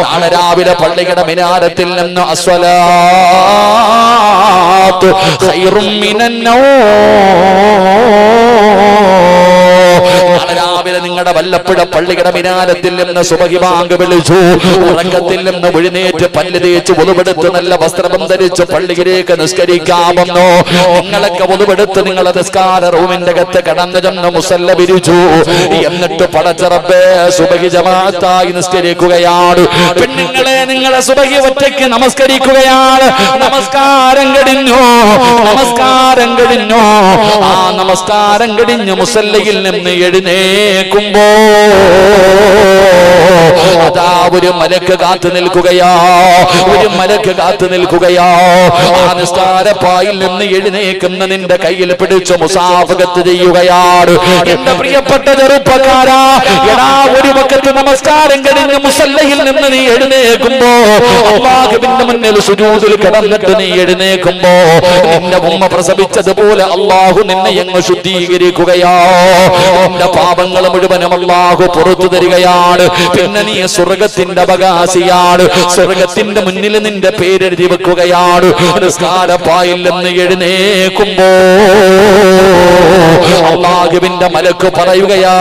നാളെ രാവിലെ പള്ളിയുടെ മിനാരത്തിൽ നിന്ന് അസ്വലാത്തു ഖൈറും മിനന്നൗം, രാവിലെ നിങ്ങളുടെ വല്ലപ്പുഴ പള്ളിയുടെ മിനാരത്തിൽ നിന്ന് സുബഹി ബാങ്ക് വിളിച്ചു, ഉറക്കത്തിൽ നിന്ന് എഴുന്നേറ്റ് പല്ല് തേച്ച് ഒതുവെടുത്ത് നല്ല വസ്ത്രം ധരിച്ച് പള്ളിയിലേക്ക് നിസ്കരിക്കാമെന്നോ. നിങ്ങളൊക്കെ ഒതുവെടുത്ത് നിങ്ങളെ നിസ്കാര റൂമിന്റെ അകത്ത് കടന്നു ചെന്ന് മുസല്ല വിരിച്ചു. എന്നിട്ട് പടച്ച റബ്ബേ, സുബഹി ജമാഅത്തായി നിസ്കരിക്കുകയാണ്. പെണ്ണുങ്ങളെ, നിങ്ങളെ സുബഹി ഒറ്റയ്ക്ക് നമസ്കരിക്കുകയാണ്. നമസ്കാരം കഴിഞ്ഞു, നമസ്കാരം കഴിഞ്ഞു. ആ നമസ്കാരം കഴിഞ്ഞ് മുസല്ലയിൽ നിന്ന് എഴുന്നേൽക്കുമ്പോ അതാ ഒരു മലക്ക് കാത്തു നിൽക്കുകയാ, ഒരു മലക്ക് കാത്തു നിൽക്കുകയാ. ആ നിസ്കാരപ്പായിൽ നിന്ന് എഴുന്നേൽക്കുന്ന നിന്റെ കയ്യിൽ പിടിച്ച് മുസാഫഹത്ത് ചെയ്യുകയാണ്. എന്റെ പ്രിയപ്പെട്ട ചെറുപ്പക്കാരാ, എടാ, ഒരു വഖത്ത് നമസ്കാരം കഴിഞ്ഞ് മുസല്ലയിൽ നിന്ന് നീ എഴുന്നേൽക്കുമ്പോ, അല്ലാഹുവിന്റെ മുന്നിൽ സുജൂദിൽ കിടന്നിട്ട് നീ എഴുന്നേൽക്കുമ്പോ, നിന്റെ ഉമ്മ പ്രസവിച്ചതുപോലെ അല്ലാഹു നിന്നെ അങ്ങ് ശുദ്ധീകരിക്കുകയാ. നിന്റെ പാപങ്ങൾ മുഴുവനും അല്ലാഹു പുറത്തു തരികയാണ്. പിന്നെ നീ സ്വർഗത്തിന്റെ അവകാശിയാണ്. സ്വർഗത്തിന്റെ മുന്നിൽ നിന്റെ പേരെഴുതി വെക്കുകയാണ്. നിസ്കാരപ്പായിൽ നിന്ന് എഴുന്നേൽക്കുമ്പോ അല്ലാഹുവിന്റെ മലക്ക് പറയുകയാ,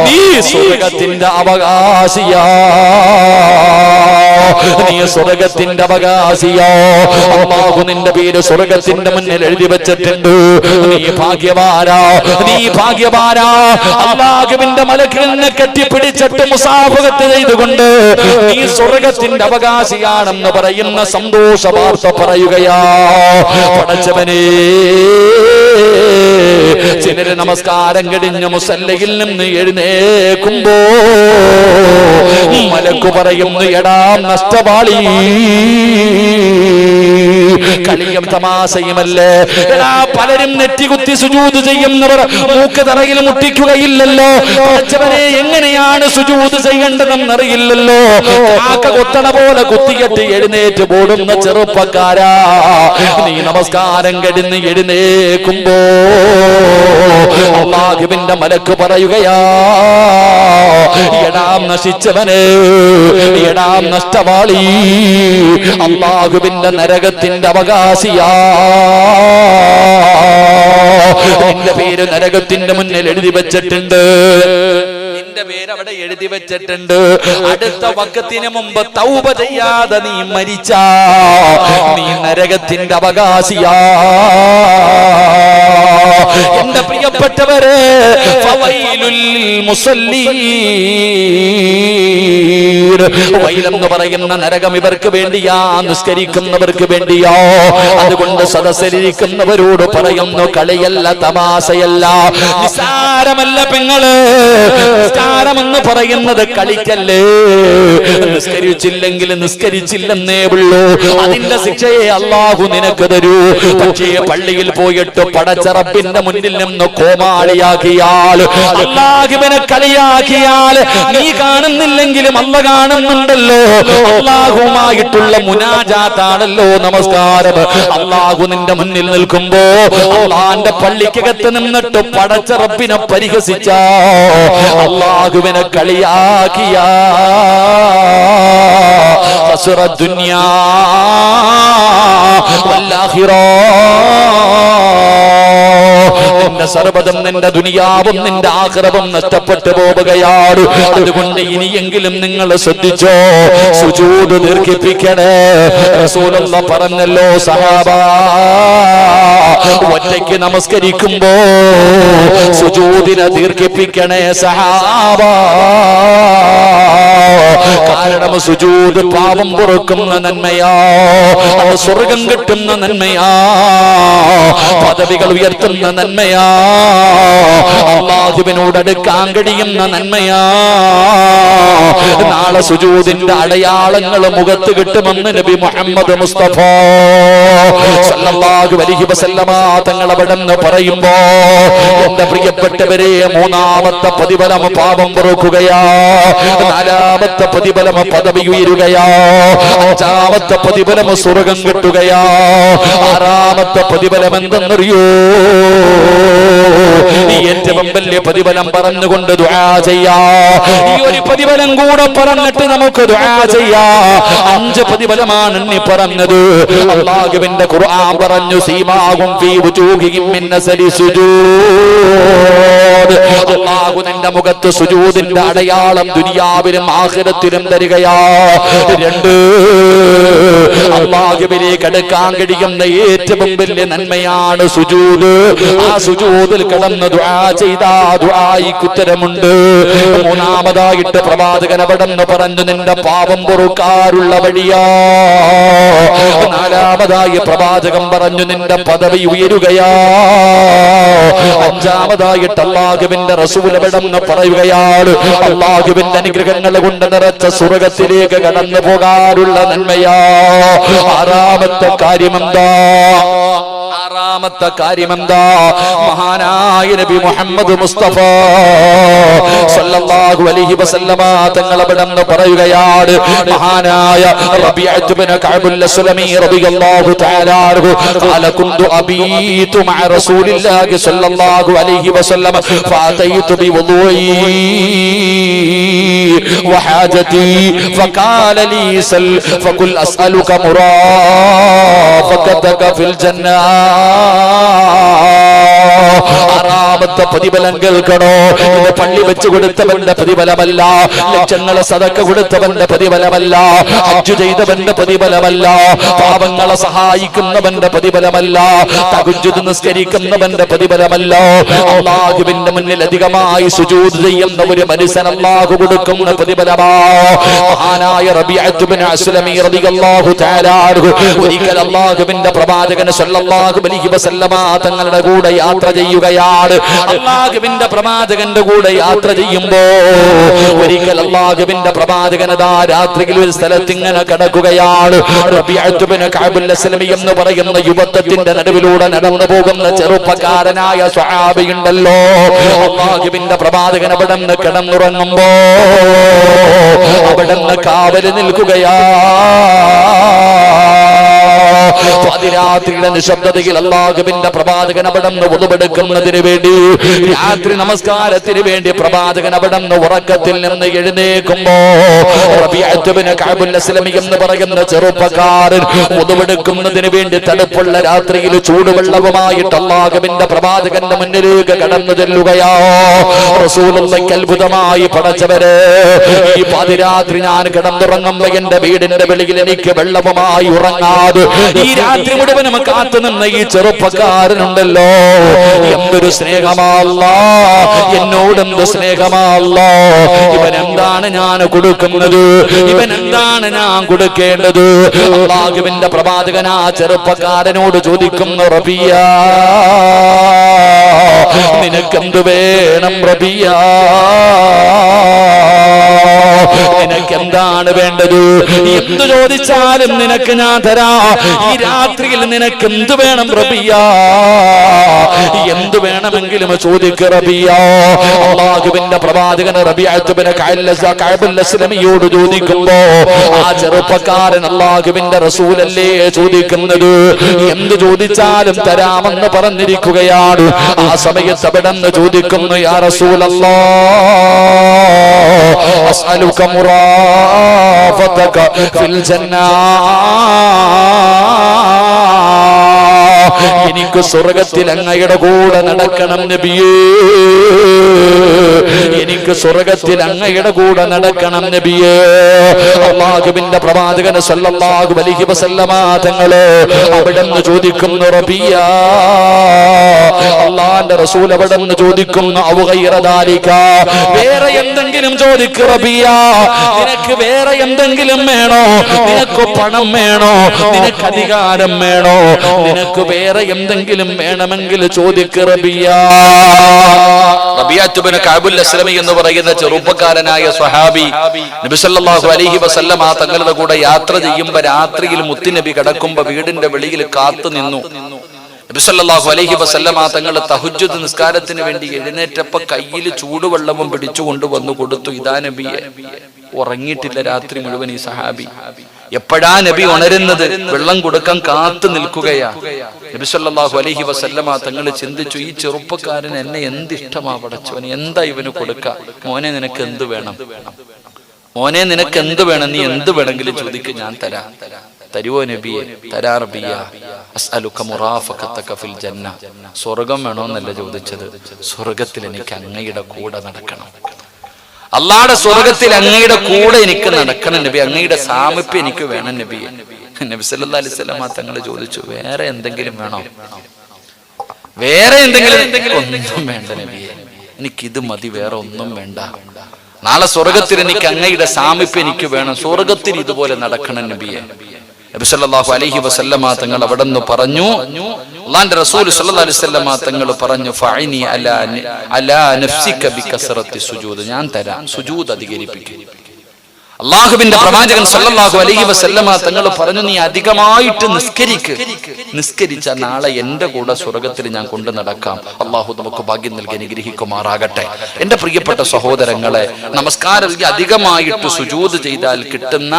നീ സ്വർഗത്തിന്റെ അവകാശിയാ, നീ സ്വർഗത്തിന്റെ അവകാശിയാ. അല്ലാഹു നിന്റെ പേര് സ്വർഗത്തിന്റെ മുന്നിൽ എഴുതി വെച്ചിട്ടുണ്ട്. നീ ഭാഗ്യവാനാ, നീ ഭാഗ്യവാനാ. അല്ലാഹുവിന്റെ മലക്കിനെ കെട്ടിപ്പിടിച്ചിട്ട് മുസാഫഹത്ത് ചെയ്തുകൊണ്ട് നീ സ്വർഗത്തിന്റെ അവകാശിയാണെന്ന് പറയുന്ന സന്തോഷ വാർത്ത പറയുകയാ. പടച്ചവനേ, ചിലര് നമസ്കാരം കഴിഞ്ഞ് മുസല്ലയിൽ നിന്ന് എഴുന്നേൽക്കുമ്പോ മലക്ക് പറയുന്നു, എടാ നഷ്ടപാളി, കളിയും തമാശയുമല്ലേ. എടാ, പലരും നെറ്റികുത്തി സുജൂദ് ചെയ്യുന്നവർ മൂക്ക് തറയിൽ മുട്ടിക്കുകയില്ലല്ലോ. പടച്ചവനെ, എങ്ങനെയാണ് സുജൂദ് ചെയ്യേണ്ടതെന്നറിയില്ലല്ലോ. കാക്ക കൊത്തണ പോലെ കുത്തികെട്ടി എഴുന്നേറ്റ് പോടുന്ന ചെറുപ്പക്കാരാ, നീ നമസ്കാരം കഴിഞ്ഞ് എഴുന്നേൽക്കുമ്പോ അല്ലാഹുവിന്റെ മലക്ക് പറയുകയാ, എടാ നശിച്ചവനെ, എടാ നഷ്ടവാളി, അല്ലാഹുവിന്റെ നരകത്തിന്റെ അവകാശിയാ. നിന്റെ പേര് നരകത്തിന്റെ മുന്നിൽ എഴുതി വെച്ചിട്ടുണ്ട്. നിന്റെ നിന്റെ പേര് അവിടെ എഴുതി വെച്ചിട്ടുണ്ട്. അടുത്ത വഖത്തിന് മുമ്പ് തൗബ ചെയ്യാതെ നീ മരിച്ചാ നീ നരകത്തിന്റെ അവകാശിയാ. എന്റെ പ്രിയപ്പെട്ടവരെ, ഫവൈലുൽ മുസല്ലീൻ, വൈലെന്ന് പറയുന്ന നരകം ഇവർക്ക് വേണ്ടിയാ, നിസ്കരിക്കുന്നവർക്ക് വേണ്ടിയോ. അതുകൊണ്ട് സദസ്സിലിരിക്കുന്നവരോട് പറയുന്നു, കളിയല്ല, തമാശയല്ല, നിസ്സാരമല്ല പെങ്ങള്. നിസ്കാരമെന്ന് പറയുന്നത് കളിക്കല്ലേ. നിസ്കരിച്ചില്ലെങ്കിൽ നിസ്കരിച്ചില്ലെന്നേ ഉള്ളൂ, അതിന്റെ ശിക്ഷയെ അള്ളാഹു നിനക്ക് തരൂ. പക്ഷേ പള്ളിയിൽ പോയിട്ട് പടച്ച റബ്ബിന്റെ മുന്നിൽ നിന്ന് കോമാളിയാക്കിയാൽ, അള്ളാഹുവിനെ കളിയാക്കിയാൽ, നീ കാണുന്നില്ലെങ്കിലും അല്ല കാണുന്നുണ്ടല്ലോ. അള്ളാഹുമായിട്ടുള്ള മുനാജാത്താണല്ലോ നമസ്കാരം. അള്ളാഹു നിന്റെ മുന്നിൽ നിൽക്കുമ്പോ അള്ളാന്റെ പള്ളിക്കകത്ത് നിന്നിട്ട് പടച്ച റബ്ബിനെ പരിഹസിച്ച, അള്ളാഹുവിനെ കളിയാക്കിയ ഖസ്റ ദുനിയാ വല്ലാഖിറ. നിന്റെ സർവ്വതും, നിന്റെ ദുനിയാവും നിന്റെ ആഖിറവും നഷ്ടപ്പെട്ടു പോവുകയാണ്. അതുകൊണ്ട് ഇനിയെങ്കിലും നിങ്ങൾ ശ്രദ്ധിച്ചോ, സുജൂദ് ദീർഘിപ്പിക്കണേ. റസൂലുള്ളാഹി പറഞ്ഞല്ലോ, സഹാബാ ഒറ്റയ്ക്ക് നമസ്കരിക്കുമ്പോ സുജൂദിനെ ദീർഘിപ്പിക്കണേ സഹാബാ. കാരണം സുജൂദ് പാപം പൊറുക്കുന്ന നന്മയാ, അത് സ്വർഗം കിട്ടുന്ന നന്മയാ, പദവികൾ ഉയർത്തുന്ന നന്മയാ, അല്ലാഹുവിനോട് അടുക്കാൻ കഴിയുന്ന നന്മയാ. നാളെ സുജൂദിന്റെ അടയാളങ്ങൾ മുഖത്ത് കിട്ടുമെന്ന് നബി മുഹമ്മദ് മുസ്തഫ സല്ലല്ലാഹു അലൈഹി വസല്ലമ തങ്ങൾ അവിടെന്ന് പറയുമ്പോ, എന്റെ പ്രിയപ്പെട്ടവരെ, മൂന്നാമത്തെ പ്രതിഫലം പാപം പൊറുക്കുകയാ, നാലാമത്തെ പ്രതിഫലം പദവി ഉയരുകയാ, അഞ്ചാമത്തെ പ്രതിഫലം സ്വർഗം കിട്ടുകയാ, ആറാമത്തെ പ്രതിഫലം എന്തെന്നറിയോ? ഏറ്റവും വലിയ പ്രതിഫലം പറഞ്ഞുകൊണ്ട് ദുആ ചെയ്യാ. ഈ ഒരു പ്രതിഫലം കൂടെ പറഞ്ഞിട്ട് നമുക്ക് ദുആ ചെയ്യാ. 5 പ്രതിഫലമാണ് നീ പറഞ്ഞത്. അല്ലാഹുവിന്റെ ഖുർആൻ പറഞ്ഞു, സീമാഹും ഫീ വുജൂഹിഹിം മിൻ അസരി സുജൂദ്. അല്ലാഹു നിന്റെ മുഖത്ത് സുജൂദിന്റെ അടയാളം ദുനിയാവിലും ആഖിറത്തിലും തരികയാ. 2, അല്ലാഹുവിലേക്ക് അടുക്കാൻ കഴിയുന്ന ഏറ്റവും വലിയ നന്മയാണ് സുജൂദ്. ആ സുജൂദിൽ കിടന്ന് ദുആ ചെയ്താ ദുആയിക്ക് ഉത്തരമുണ്ട്. 3ാമതായിട്ട് പ്രവാചകൻ അവിടെന്ന് പറഞ്ഞു, നിന്റെ പാപം പൊറുക്കാറുള്ള വഴിയാ. 4ാമതായി പ്രവാചകൻ പറഞ്ഞു, നിന്റെ പദവി ഉയരുകയാ. 5ാമതായിട്ട് അല്ലാഹുവിന്റെ റസൂൽ അവിടെന്ന് പറയുകയാണ്, അല്ലാഹുവിന്റെ അനുഗ്രഹങ്ങൾ കൊണ്ട് നിറച്ച സ്വർഗത്തിലേക്ക് കടന്നു പോകാറുള്ള നന്മയാ. 6ാമത്തെ കാര്യമെന്താ? മഹാനായ നബി മുഹമ്മദ് മുസ്തഫ സല്ലല്ലാഹു അലൈഹി വസല്ലമ തങ്ങൾ അവിടെന്ന് പറയുകയാണ്, മഹാനായ റബീഅത്ത് ബിൻ കഅബുൽ അസ്ലമി റളിയല്ലാഹു തആല അൻഹു ഖാല കുന്തു അബീതു മഅ റസൂലില്ലാഹി സല്ലല്ലാഹു അലൈഹി വസല്ലമ ഫഅതൈതു ബിവുളൂഇ വഹാജതി ഫഖാല ലീ സൽ ഫഖുൽ അസ്അലുക മുറാഫഖതക ഫിൽ ജന്ന. 6ാമത്തെ പ്രതിഫലം കേൾക്കണോ? ഇത് പള്ളി വെച്ച് കൊടുത്തവന്റെ പ്രതിഫലമല്ല, ലക്ഷങ്ങളെ സദക്ക കൊടുത്തവന്റെ പ്രതിഫലമല്ല, ഹജ്ജ് ചെയ്തവന്റെ പ്രതിഫലമല്ല, പാവങ്ങളെ സഹായിക്കുന്നവന്റെ പ്രതിഫലമല്ല, തഹജ്ജുദ് നിസ്കരിക്കുന്നവന്റെ പ്രതിഫലമല്ല. അല്ലാഹുവിന്റെ മുന്നിൽ അധികമായി സുജൂദ് ചെയ്യുന്ന ഒരു മനുഷ്യൻ അല്ലാഹു കൊടുക്കുന്ന പ്രതിഫലമാ. മഹാനായ റബീഅത്ത് ബിൻ അസ്ലമി റളിയല്ലാഹു തആല അൻഹു ഒരിക്കൽ അല്ലാഹുവിന്റെ പ്രവാചകൻ സല്ലല്ലാഹു അലൈഹി വസല്ലമ തങ്ങളുടെ കൂടെ യാത്ര ചെയ്യുകയാണ്. അല്ലാഹുവിന്റെ പ്രവാചകന്റെ കൂടെ യാത്ര ചെയ്യുമ്പോ ഒരിക്കൽ അല്ലാഹുവിന്റെ പ്രവാചകനതാ രാത്രിയിൽ ഒരു സ്ഥലത്ത് ഇങ്ങനെ കിടക്കുകയാണ്. റബീഅത്ത് ബിൻ കഅബുൽ അസ്ലമി എന്ന് പറയുന്ന യുവത്വത്തിന്റെ നടുവിലൂടെ നടന്നു പോകുന്ന ചെറുപ്പക്കാരനായ സ്വഹാബിയുണ്ടല്ലോ. അല്ലാഹുവിന്റെ പ്രവാചകൻ അവിടെ നിന്ന് കിടന്നുറങ്ങുമ്പോ അവിടെ നിന്ന് കാവല് നിൽക്കുകയാ. പാതിരാത്രിയുടെ നിശബ്ദതയിൽ അല്ലാഹുവിന്റെ പ്രവാചകൻ അവിടുന്ന് ഉളുവെടുക്കുന്നതിന് വേണ്ടി, രാത്രി നമസ്കാരത്തിന് വേണ്ടി പ്രവാചകൻ അവിടുന്ന് ഉറക്കത്തിൽ നിന്ന് എഴുന്നേൽക്കുമ്പോ റബീഅത്ത് ഇബ്നു കഅബുൽ അസ്ലമി എന്ന് പറയുന്ന ചെറുപ്പക്കാരൻ ഉളുവെടുക്കുന്നതിന് വേണ്ടി തണുപ്പുള്ള രാത്രിയിൽ ചൂടുവെള്ളവുമായിട്ട് അല്ലാഹുവിന്റെ പ്രവാചകന്റെ മുന്നിലേക്ക് കടന്നു ചെല്ലുകയാ. റസൂലുള്ളാഹിക്ക് അത്ഭുതമായി, പടച്ചവരെ, ഈ പാതിരാത്രി ഞാൻ കിടന്നുറങ്ങുമ്പോ എന്റെ വീടിന്റെ വെളിയിൽ എനിക്ക് വെള്ളവുമായി ഉറങ്ങാതെ ഈ രാത്രി മുഴുവനും കാത്തു നിന്ന ഈ ചെറുപ്പക്കാരനുണ്ടല്ലോ, എന്തൊരു സ്നേഹമാല്ലാ, എന്നോടെന്ത് സ്നേഹമാല്ലാ. ഇവൻ എന്താണ് ഞാൻ കൊടുക്കുന്നത്, ഇവൻ എന്താണ് ഞാൻ കൊടുക്കേണ്ടത്? അല്ലാഹുവിന്റെ പ്രവാചകൻ ആ ചെറുപ്പക്കാരനോട് ചോദിക്കുന്നു, റബിയ, നിനക്കെന്ത് വേണം റബിയ? നിനക്കെന്താണ് വേണ്ടത്? എന്തു ചോദിച്ചാലും നിനക്ക് ഞാൻ തരാ. ഈ രാത്രിയിൽ നിനക്ക് എന്ത് വേണം റബിയ? എന്ത് വേണമെങ്കിലും ചോദിക്ക് റബിയ. അല്ലാഹുവിന്റെ പ്രവാചകൻ റബീഅത്ത് ഇബ്നു കഅബുൽ അസ്ലമിയോട് ചോദിക്കുമ്പോ ആ ചെറുപ്പക്കാരൻ അല്ലാഹുവിന്റെ റസൂലല്ലേ ചോദിക്കുന്നത്, എന്ത് ചോദിച്ചാലും തരാമെന്ന് പറഞ്ഞിരിക്കുകയാണ്. ആ സമയത്ത് അവിടെന്ന് ചോദിക്കുന്നു, യാ റസൂലല്ലാഹ് അസ്അലുക മുറാഫതക ഫിൽ ജന്നാ, എനിക്ക് സ്വർഗത്തിൽ അങ്ങയുടെ കൂടെ നടക്കണം നബിയേ, എനിക്ക് സ്വർഗത്തിൽ അങ്ങയുടെ കൂടെ നടക്കണം നബിയേ. അല്ലാഹുവിന്റെ പ്രവാചകൻ സല്ലല്ലാഹു അലൈഹി വസല്ലമ തങ്ങളെ അവിടെന്ന് ചോദിക്കുന്നു, റബിയ, അല്ലാഹുവിന്റെ റസൂൽ അവിടെന്ന് ചോദിക്കുന്നു, ഔ ഗൈറ ദാലിക, വേറെ എന്തെങ്കിലും ചോദിക്ക് റബിയ. നിനക്ക് വേറെ എന്തെങ്കിലും വേണോ? നിനക്ക് പണം വേണോ? നിനക്ക് അധികാരം വേണോ? നിനക്ക് വേറെ എന്തെങ്കിലും വേണമെങ്കിൽ ചോദിക്ക് റബിയ. റബീഅത്ത് ഇബ്നു കഅബുൽ അസ്ലമി എന്ന് പറയുന്ന ചെറുപ്പക്കാരനായ സ്വഹാബി നബി സല്ലല്ലാഹു അലൈഹി വസല്ലമ തങ്ങളുടെ കൂടെ യാത്ര ചെയ്യുമ്പോൾ രാത്രിയിൽ മുത്തുനബി കിടക്കുമ്പോൾ വീടിന്റെ വെളിയിൽ കാത്തു നിന്നു. നബി സല്ലല്ലാഹു അലൈഹി വസല്ലമ തങ്ങൾ തഹജ്ജുദ് നിസ്കാരത്തിന് വേണ്ടി എഴുന്നേറ്റപ്പോൾ കയ്യിൽ ചൂടുവെള്ളവും പിടിച്ചു വന്നു കൊടുത്തു. ഇതാ നബിയെ. ഉറങ്ങിയിട്ടില്ല രാത്രി മുഴുവൻ ഈ സഹാബി. എപ്പോഴാ നബി ഉണരുന്നത്? വെള്ളം കൊടുക്കാൻ കാത്തു നിൽക്കുകയാ. നബി സല്ലല്ലാഹു അലൈഹി വസല്ലമ തങ്ങൾ ചിന്തിച്ചു, ഈ ചെറുപ്പക്കാരൻ എന്നെ എന്ത് ഇഷ്ടമാ പടച്ചവൻ, എന്താ ഇവന് കൊടുക്ക? മോനെ, നിനക്ക് എന്ത് വേണം? മോനെ, നിനക്ക് എന്ത് വേണം? നീ എന്ത് വേണമെങ്കിലും ചോദിക്ക്, ഞാൻ തരാം. തരുവോ നബിയെ? തരാ റബിയ. അസ്അലുക മുറാഫഖതക ഫിൽ ജന്ന, സ്വർഗം വേണോന്നല്ല ചോദിച്ചത്, സ്വർഗത്തിൽ എനിക്ക് അങ്ങയുടെ കൂടെ നടക്കണം. അല്ലാഹുവിന്റെ സ്വർഗത്തിൽ അങ്ങയുടെ കൂടെ എനിക്ക് നടക്കണം നബി, അങ്ങയുടെ സാമീപ്യം എനിക്ക് വേണം നബി. നബി സല്ലല്ലാഹു അലൈഹി വസല്ലമ തങ്ങൾ ചോദിച്ചു, വേറെ എന്തെങ്കിലും വേണോ? വേറെ എന്തെങ്കിലും? ഒന്നും വേണ്ട നബിയെ, എനിക്കിത് മതി, വേറെ ഒന്നും വേണ്ട. നാളെ സ്വർഗത്തിൽ എനിക്ക് അങ്ങയുടെ സാമീപ്യം എനിക്ക് വേണം, സ്വർഗത്തിൽ ഇതുപോലെ നടക്കണം നബിയെ. നബി സല്ലല്ലാഹു അലൈഹി വസല്ലമ തങ്ങൾ അവിടെന്ന് പറഞ്ഞു, അല്ലാഹുവിന്റെ റസൂൽ സല്ലല്ലാഹു അലൈഹി വസല്ലമ തങ്ങൾ പറഞ്ഞു, ഫഅനി അലാ നഫ്സിക ബികസറത്തി സുജൂദ്, ഞാൻ തരാം, സുജൂദ് അധികരിപ്പിക്കുക. അല്ലാഹുവിന്റെ പ്രവാചകൻ സല്ലല്ലാഹു അലൈഹി വസല്ലമ തങ്ങൾ പറഞ്ഞു, നീ അധികമായിട്ട് നിസ്കരിച്ച നാളെ എന്റെ കൂടെ സ്വർഗത്തിൽ ഞാൻ കൊണ്ടു നടക്കാം. അല്ലാഹു നമുക്ക് ഭാഗ്യം നൽകി അനുഗ്രഹിക്കുമാറാകട്ടെ. എന്റെ പ്രിയപ്പെട്ട സഹോദരങ്ങളെ, നമസ്കാരം അധികമായിട്ട് സുജൂദ് ചെയ്താൽ കിട്ടുന്ന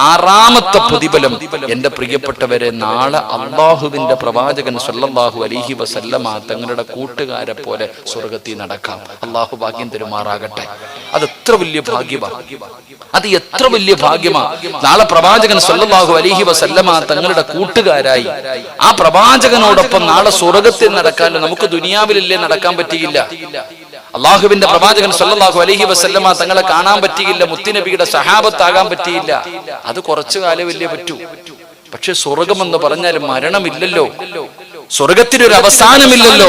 6ാമത്തെ പ്രതിഫലം, എന്റെ പ്രിയപ്പെട്ടവരെ, നാളെ അല്ലാഹുവിന്റെ പ്രവാചകൻ സല്ലല്ലാഹു അലൈഹി വസല്ലമ തങ്ങളുടെ കൂട്ടുകാരെ പോലെ സ്വർഗത്തിൽ നടക്കാം. അല്ലാഹു ഭാഗ്യം തരുമാറാകട്ടെ. അത് എത്ര വലിയ ഭാഗ്യമാണ്, അത് എത്ര വലിയ ഭാഗ്യമാ. നാളെ പ്രവാചകൻ സല്ലല്ലാഹു അലൈഹി വസല്ലമ തങ്ങളുടെ കൂട്ടുകാരായി ആ പ്രവാചകനോടൊപ്പം നാളെ സ്വർഗത്തിൽ നടക്കാൻ നമുക്ക് ദുനിയാവിലല്ലേ നടക്കാൻ പറ്റിയില്ല. അല്ലാഹുവിന്റെ പ്രവാചകൻ സല്ലല്ലാഹു അലൈഹി വസല്ലമ തങ്ങളെ കാണാൻ പറ്റിയില്ല, മുത്തുനബിയുടെ സഹാബത്താകാൻ പറ്റിയില്ല. അത് കുറച്ചു കാലമല്ലേ പറ്റൂ. പക്ഷെ സ്വർഗമെന്ന് പറഞ്ഞാൽ മരണമില്ലല്ലോ, സ്വർഗത്തിനൊരു അവസാനമില്ലല്ലോ,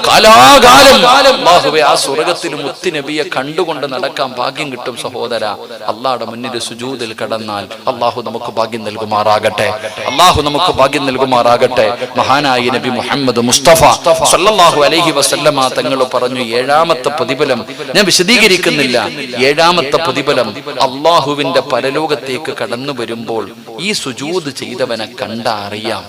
കാലാകാലം അല്ലാഹുവേ ആ സ്വർഗത്തിൽ മുത്തുനബിയെ കണ്ടുകൊണ്ട് നടക്കാൻ ഭാഗ്യം കിട്ടും. സഹോദര, അല്ലാഹുവിന്റെ മുന്നിൽ സുജൂദിൽ കടന്നാൽ അല്ലാഹു നമുക്ക് ഭാഗ്യം നൽകുമാറാകട്ടെ. അല്ലാഹു നമുക്ക് ഭാഗ്യം നൽകുമാറാകട്ടെ. മഹാനായ നബി മുഹമ്മദ് മുസ്തഫ സല്ലല്ലാഹു അലൈഹി വസല്ലമ തങ്ങൾ പറഞ്ഞു, 7ാമത്തെ പ്രതിഫലം ഞാൻ വിശദീകരിക്കുന്നില്ല. 7ാമത്തെ പ്രതിഫലം, അല്ലാഹുവിന്റെ പരലോകത്തേക്ക് കടന്നു വരുമ്പോൾ ഈ സുജൂദ് ചെയ്തവനെ കണ്ടറിയാം.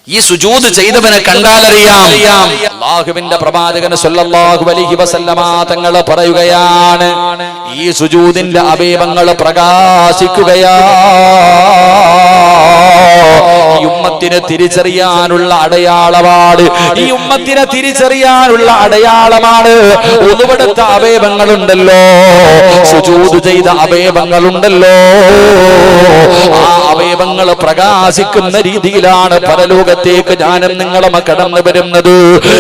ഈ സുജൂദ് ചെയ്തവനെ കണ്ടാലറിയാം. അല്ലാഹുവിന്റെ പ്രവാചകൻ സല്ലല്ലാഹു അലൈഹി വസല്ലമ തങ്ങൾ പറയുകയാണ്, ഈ സുജൂദിന്റെ അവയവങ്ങൾ പ്രകാശിക്കുകയാ. ഉമ്മത്തിനെ തിരിച്ചറിയാനുള്ള അടയാളമാണ്. ഈ ഉമ്മത്തിനെ തിരിച്ചറിയാനുള്ള അടയാളമാണ് ഉളുവെടുത്ത അവയവങ്ങളുണ്ടല്ലോ, സുജൂദ് ചെയ്ത അവയവങ്ങളുണ്ടല്ലോ. ആ അവയവങ്ങൾ പ്രകാശിക്കുന്ന രീതിയിലാണ് പരലോകത്തേക്ക് ഞാനും നിങ്ങളും കടന്നു വരുന്നത്.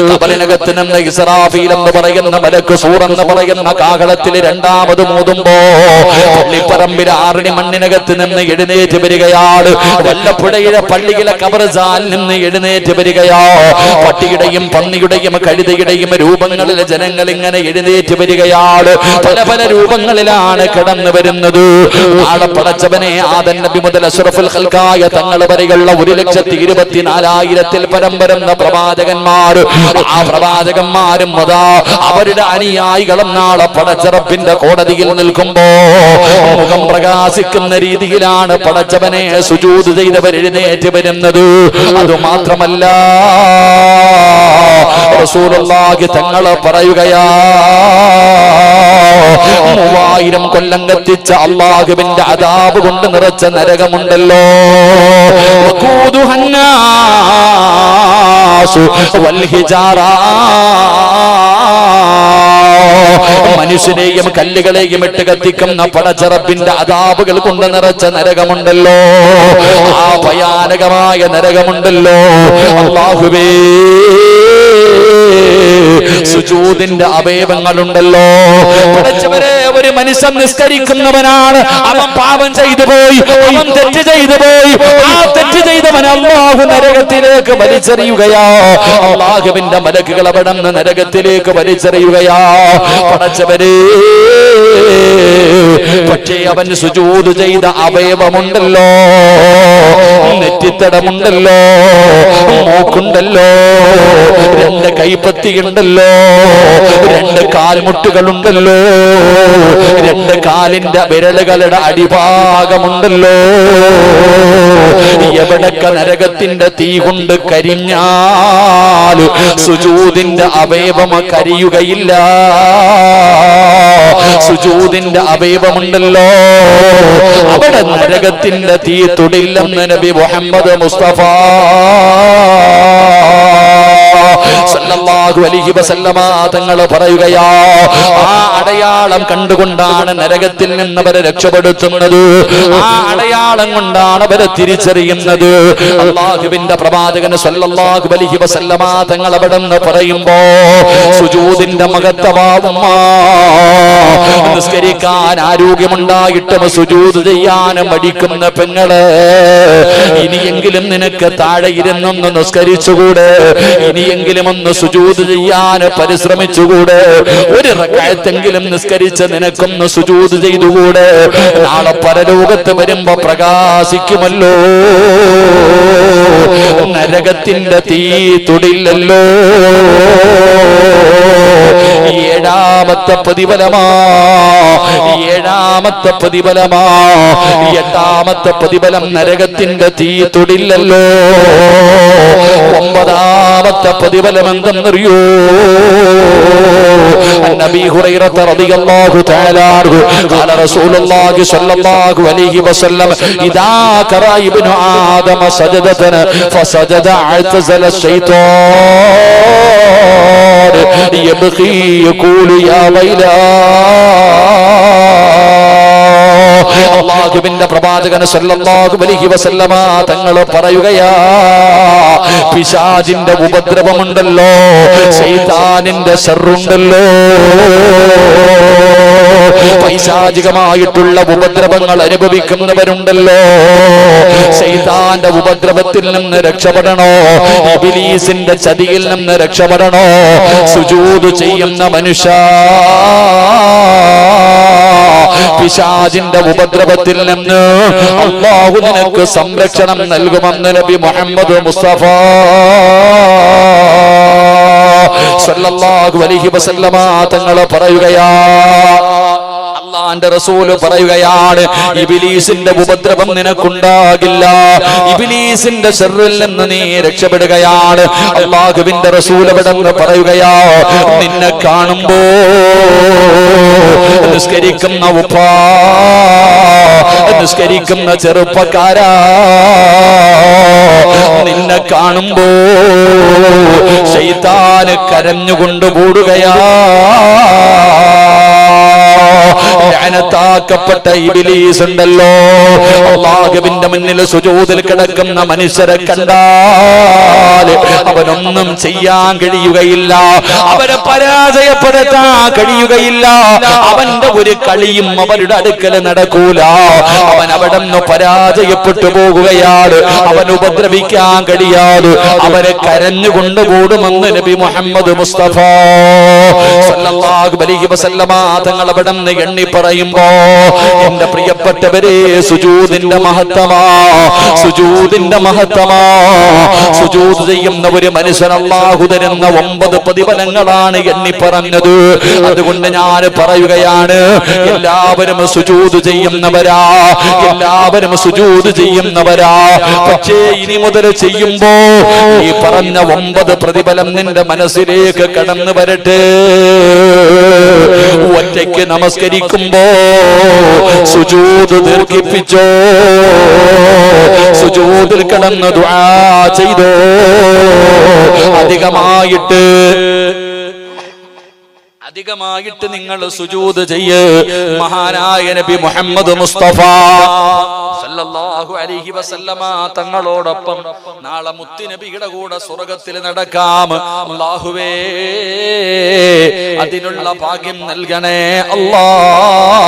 കബറിനകത്ത് നിന്ന് ഇസ്രാഫീൽ എന്ന് പറയുന്ന മലക്ക് സൂർ എന്ന് പറയുന്ന കാഹളത്തിൽ രണ്ടാമത് മൂതുമ്പോ പള്ളിപ്പറമ്പിൽ ആറിണി മണ്ണിനകത്ത് നിന്ന് എഴുന്നേറ്റ് വരികയാണ്. വല്ലപ്പുഴയിലെ പള്ളിയിലെ കബർസാനിൽ നിന്ന് എഴുന്നേറ്റ് വരികയാ. പട്ടിയുടെയും പന്നിയുടെയും കഴുതയുടെയും രൂപങ്ങളിൽ ജനങ്ങൾ ഇങ്ങനെ എഴുന്നേറ്റ് വരികയാണ്. പല പല രൂപങ്ങളിലാണ് കടന്നു വരുന്നത്. നാളെ പടച്ചവനെ ആദം നബി മുതൽ അഷ്റഫുൽ ഖൽഖായ തങ്ങൾ വരെയുള്ള 1,24,000 പരം വരുന്ന പ്രവാചകന്മാർ, ആ പ്രവാചകന്മാരും അവരുടെ അനുയായികളും നാളെ പടച്ചറപ്പിന്റെ കോടതിയിൽ നിൽക്കുമ്പോ മുഖം പ്രകാശിക്കുന്ന രീതിയിലാണ് പടച്ചവനെ സുജൂദ് ചെയ്തവർ എഴുന്നേറ്റ് വരുന്നത്. അതുമാത്രമല്ല റസൂലുള്ളാഹി തങ്ങൾ പറയുകയാ, 3000 കൊല്ലം കത്തിച്ച അല്ലാഹുവിന്റെ അദാബ് കൊണ്ട് നിറച്ച നരകമുണ്ടല്ലോ, മനുഷ്യനെയും കല്ലുകളെയും ഇട്ട് കത്തിക്കുന്ന പടച്ചറപ്പിന്റെ അദാബുകൾ കൊണ്ട് നിറച്ച നരകമുണ്ടല്ലോ, ആ ഭയാനകമായ നരകമുണ്ടല്ലോ. അല്ലാഹുവേ, സുജൂദിന്റെ അവയവങ്ങളുണ്ടല്ലോ. പടച്ചവരെ, ഒരു മനുഷ്യൻ നിസ്കരിക്കുന്നവനാണ്, അവൻ പാപം ചെയ്തു പോയി, അവൻ തെറ്റ് ചെയ്തു പോയി. ആ തെറ്റ് ചെയ്തവൻ അല്ലാഹു നരകത്തിലേക്ക് വലിച്ചെറിയുകയാ. അല്ലാഹുവിന്റെ മലക്കുകൾ അവിടുന്ന് നരകത്തിലേക്ക് വലിച്ചെറിയുകയാ. പടച്ചവരെ, പക്ഷേ അവൻ സുജൂദ് ചെയ്ത അവയവമുണ്ടല്ലോ, നെറ്റിത്തടമുണ്ടല്ലോ, മൂക്കുണ്ടല്ലോ, 2 കൈപ്പത്തിയുണ്ടല്ലോ, 2 കാൽമുട്ടുകളുണ്ടല്ലോ, 2 കാലിന്റെ വിരലുകളുടെ അടിഭാഗമുണ്ടല്ലോ. എവിടൊക്കെ നരകത്തിന്റെ തീ കൊണ്ട് കരിഞ്ഞാൽ സുജൂദിന്റെ അവയവം കരിയുകയില്ല. സുജൂദിന്റെ അവയവമുണ്ടല്ലോ, അവിടെ നരകത്തിന്റെ തീ തൊടില്ലെന്ന് നബി മുഹമ്മദ് മുസ്തഫ സല്ലല്ലാഹു അലൈഹി വസല്ലമ തങ്ങൾ പറയുകയാ. ആ അടയാളം കണ്ടുകൊണ്ടാണ് നരകത്തിൽ നിന്ന് അവരെ രക്ഷപ്പെടുത്തുന്നത്. ആ അടയാളം കൊണ്ടാണ് അവരെ തിരിച്ചറിയുന്നത്. അല്ലാഹുവിന്റെ പ്രവാചകൻ സല്ലല്ലാഹു അലൈഹി വസല്ലമ തങ്ങൾ അവിടെ നിന്ന് പറയുമ്പോ സുജൂദിന്റെ മഹത്വമാവും. നിസ്കരിക്കാൻ ആരോഗ്യമുണ്ടായിട്ടും സുജൂദ് ചെയ്യാൻ മടിക്കുന്ന പെങ്ങളെ, ഇനിയെങ്കിലും നിനക്ക് താഴെ ഇരുന്നൊന്ന് നിസ്കരിച്ചുകൂടെ? ഇനിയെങ്കിലും ഒന്ന് സുജൂദ് ചെയ്യാൻ പരിശ്രമിച്ചുകൂടെ? ഒരു റക്അത്തെങ്കിലും നിസ്കരിച്ച് നിനക്കൊന്ന് സുജൂദ് ചെയ്തുകൂടെ? നാളെ പരലോകത്ത് വരുമ്പോ പ്രകാശിക്കുമല്ലോ, നരകത്തിന്റെ തീ തൊടില്ലല്ലോ. ഏഴാമത്തെ പ്രതിഫലമാ, 7ാമത്തെ പ്രതിഫലമാ. 8ാമത്തെ പ്രതിഫലം നരകത്തിന്റെ തീ തൊടില്ലല്ലോ. 9ാമത്തെ പ്രതിഫലം എന്തെന്നറിയോ? നബി ഹുറൈറ റളിയല്ലാഹു തആല അൻഹു ഖാല റസൂലുള്ളാഹി സ്വല്ലല്ലാഹു അലൈഹി വസല്ലം ഇദാ ഖറ ഇബ്നു ആദമ സജദതൻ ഫസജദ അഅ്തസല ശൈത്താൻ യബ്ഖി യഖൂലു യാ വൈലാ. അല്ലാഹുവിന്റെ പ്രവാചകൻ സല്ലല്ലാഹു അലൈഹി വസല്ലമ തങ്ങൾ പറയുകയാ, പിശാചിന്റെ ഉപദ്രവമുണ്ടല്ലോ, ശൈത്താനിന്റെ ശർറുണ്ടല്ലോ, പൈശാചികമായിട്ടുള്ള ഉപദ്രവങ്ങൾ അനുഭവിക്കുന്നവരുണ്ടല്ലോ. ശൈത്താന്റെ ഉപദ്രവത്തിൽ നിന്ന് രക്ഷപ്പെടണോ? ഇബ്ലീസിന്റെ ചതിയിൽ നിന്ന് രക്ഷപ്പെടണോ? സുജൂദ് ചെയ്യുന്ന മനുഷ്യ, പിശാചിന്റെ ഉപദ്രവത്തിൽ നിന്ന് അല്ലാഹു നിനക്ക് സംരക്ഷണം നൽകുമെന്ന് നബി മുഹമ്മദ് മുസ്തഫ സല്ലല്ലാഹു അലൈഹി വസല്ലമ തങ്ങൾ പറയുകയാ. അല്ലാഹുവിന്റെ റസൂല് പറയുകയാണ്, ഇബ്ലീസിന്റെ ഉപദ്രവം നിനക്കുണ്ടാകില്ല, ഇബ്ലീസിന്റെ ശർറിൽ നിന്ന് നീ രക്ഷപ്പെടുകയാണ്. അല്ലാഹുവിന്റെ റസൂൽ അവിടെ പറയുകയാ, നിന്നെ കാണുമ്പോ നിസ്കരിക്കുന്ന ഉപ്പാ, നിസ്കരിക്കുന്ന ചെറുപ്പക്കാരാ, അവനെ കാണുമ്പോ ശൈത്താന് കരഞ്ഞുകൊണ്ട് കൂടുകയാ. ലഅനത്താക്കപ്പെട്ട ഇബ്ലീസ് ഉണ്ടല്ലോ, അല്ലാഹുവിന്റെ മുന്നിൽ സുജൂദിൽ കിടക്കുന്ന മനുഷ്യരെ കണ്ടാൽ അവനൊന്നും ചെയ്യാൻ കഴിയുകയില്ല, അവരെ പരാജയപ്പെടുത്താൻ കഴിയുകയില്ല. അവന്റെ ഒരു കളിയും അവരുടെ അടുക്കൽ നടക്കൂല. അവൻ അവിടെ നിന്ന് പരാജയപ്പെട്ടു പോകുകയാണ്. അവൻ ഉപദ്രവിക്കാൻ കഴിയാതെ അവരെ കരഞ്ഞുകൊണ്ട് കൂടുമെന്ന് നബി മുഹമ്മദ് മുസ്തഫ സല്ലല്ലാഹു അലൈഹി വസല്ലമ തങ്ങൾ അവിടെ നിന്ന് എണ്ണി പറയുമ്പോ, എന്റെ പ്രിയപ്പെട്ടവരെ, സുജൂദിന്റെ മഹത്വമാ, സുജൂദിന്റെ മഹത്വമാ. സുജൂദ് ചെയ്യുന്ന ഒരു മനുഷ്യൻ അല്ലാഹു തരുന്ന 9 പ്രതിഫലങ്ങളാണ് എണ്ണി പറഞ്ഞത്. അതുകൊണ്ട് ഞാൻ പറയുകയാണ്, എല്ലാവരും സുജൂദ് ചെയ്യുന്നവരാ, എല്ലാവരും സുജൂദ് ചെയ്യുന്നവരാ. പക്ഷേ ഇനി മുതൽ ചെയ്യുമ്പോ ഈ പറഞ്ഞ 9 പ്രതിഫലം നിന്റെ മനസ്സിലേക്ക് കടന്നു വരട്ടെ. ഒറ്റയ്ക്ക് നമസ്കരിക്കുമ്പോ സുജൂദ് ദീർഘിപ്പിച്ചോ, സുജൂദിൽ കിടന്ന് ദുആ ചെയ്തോ. അധികമായിട്ട് നിങ്ങൾ സുജൂദ് ചെയ്യ്. മഹാനായ നബി മുഹമ്മദ് മുസ്തഫ സല്ലല്ലാഹു അലൈഹി വസല്ലമ തങ്ങളോടൊപ്പം നാളെ മുത്തുനബിയുടെ കൂടെ സ്വർഗ്ഗത്തിൽ നടക്കാം. അല്ലാഹുവേ, അതിനുള്ള ഭാഗ്യം നൽകണേ അല്ലാഹ്.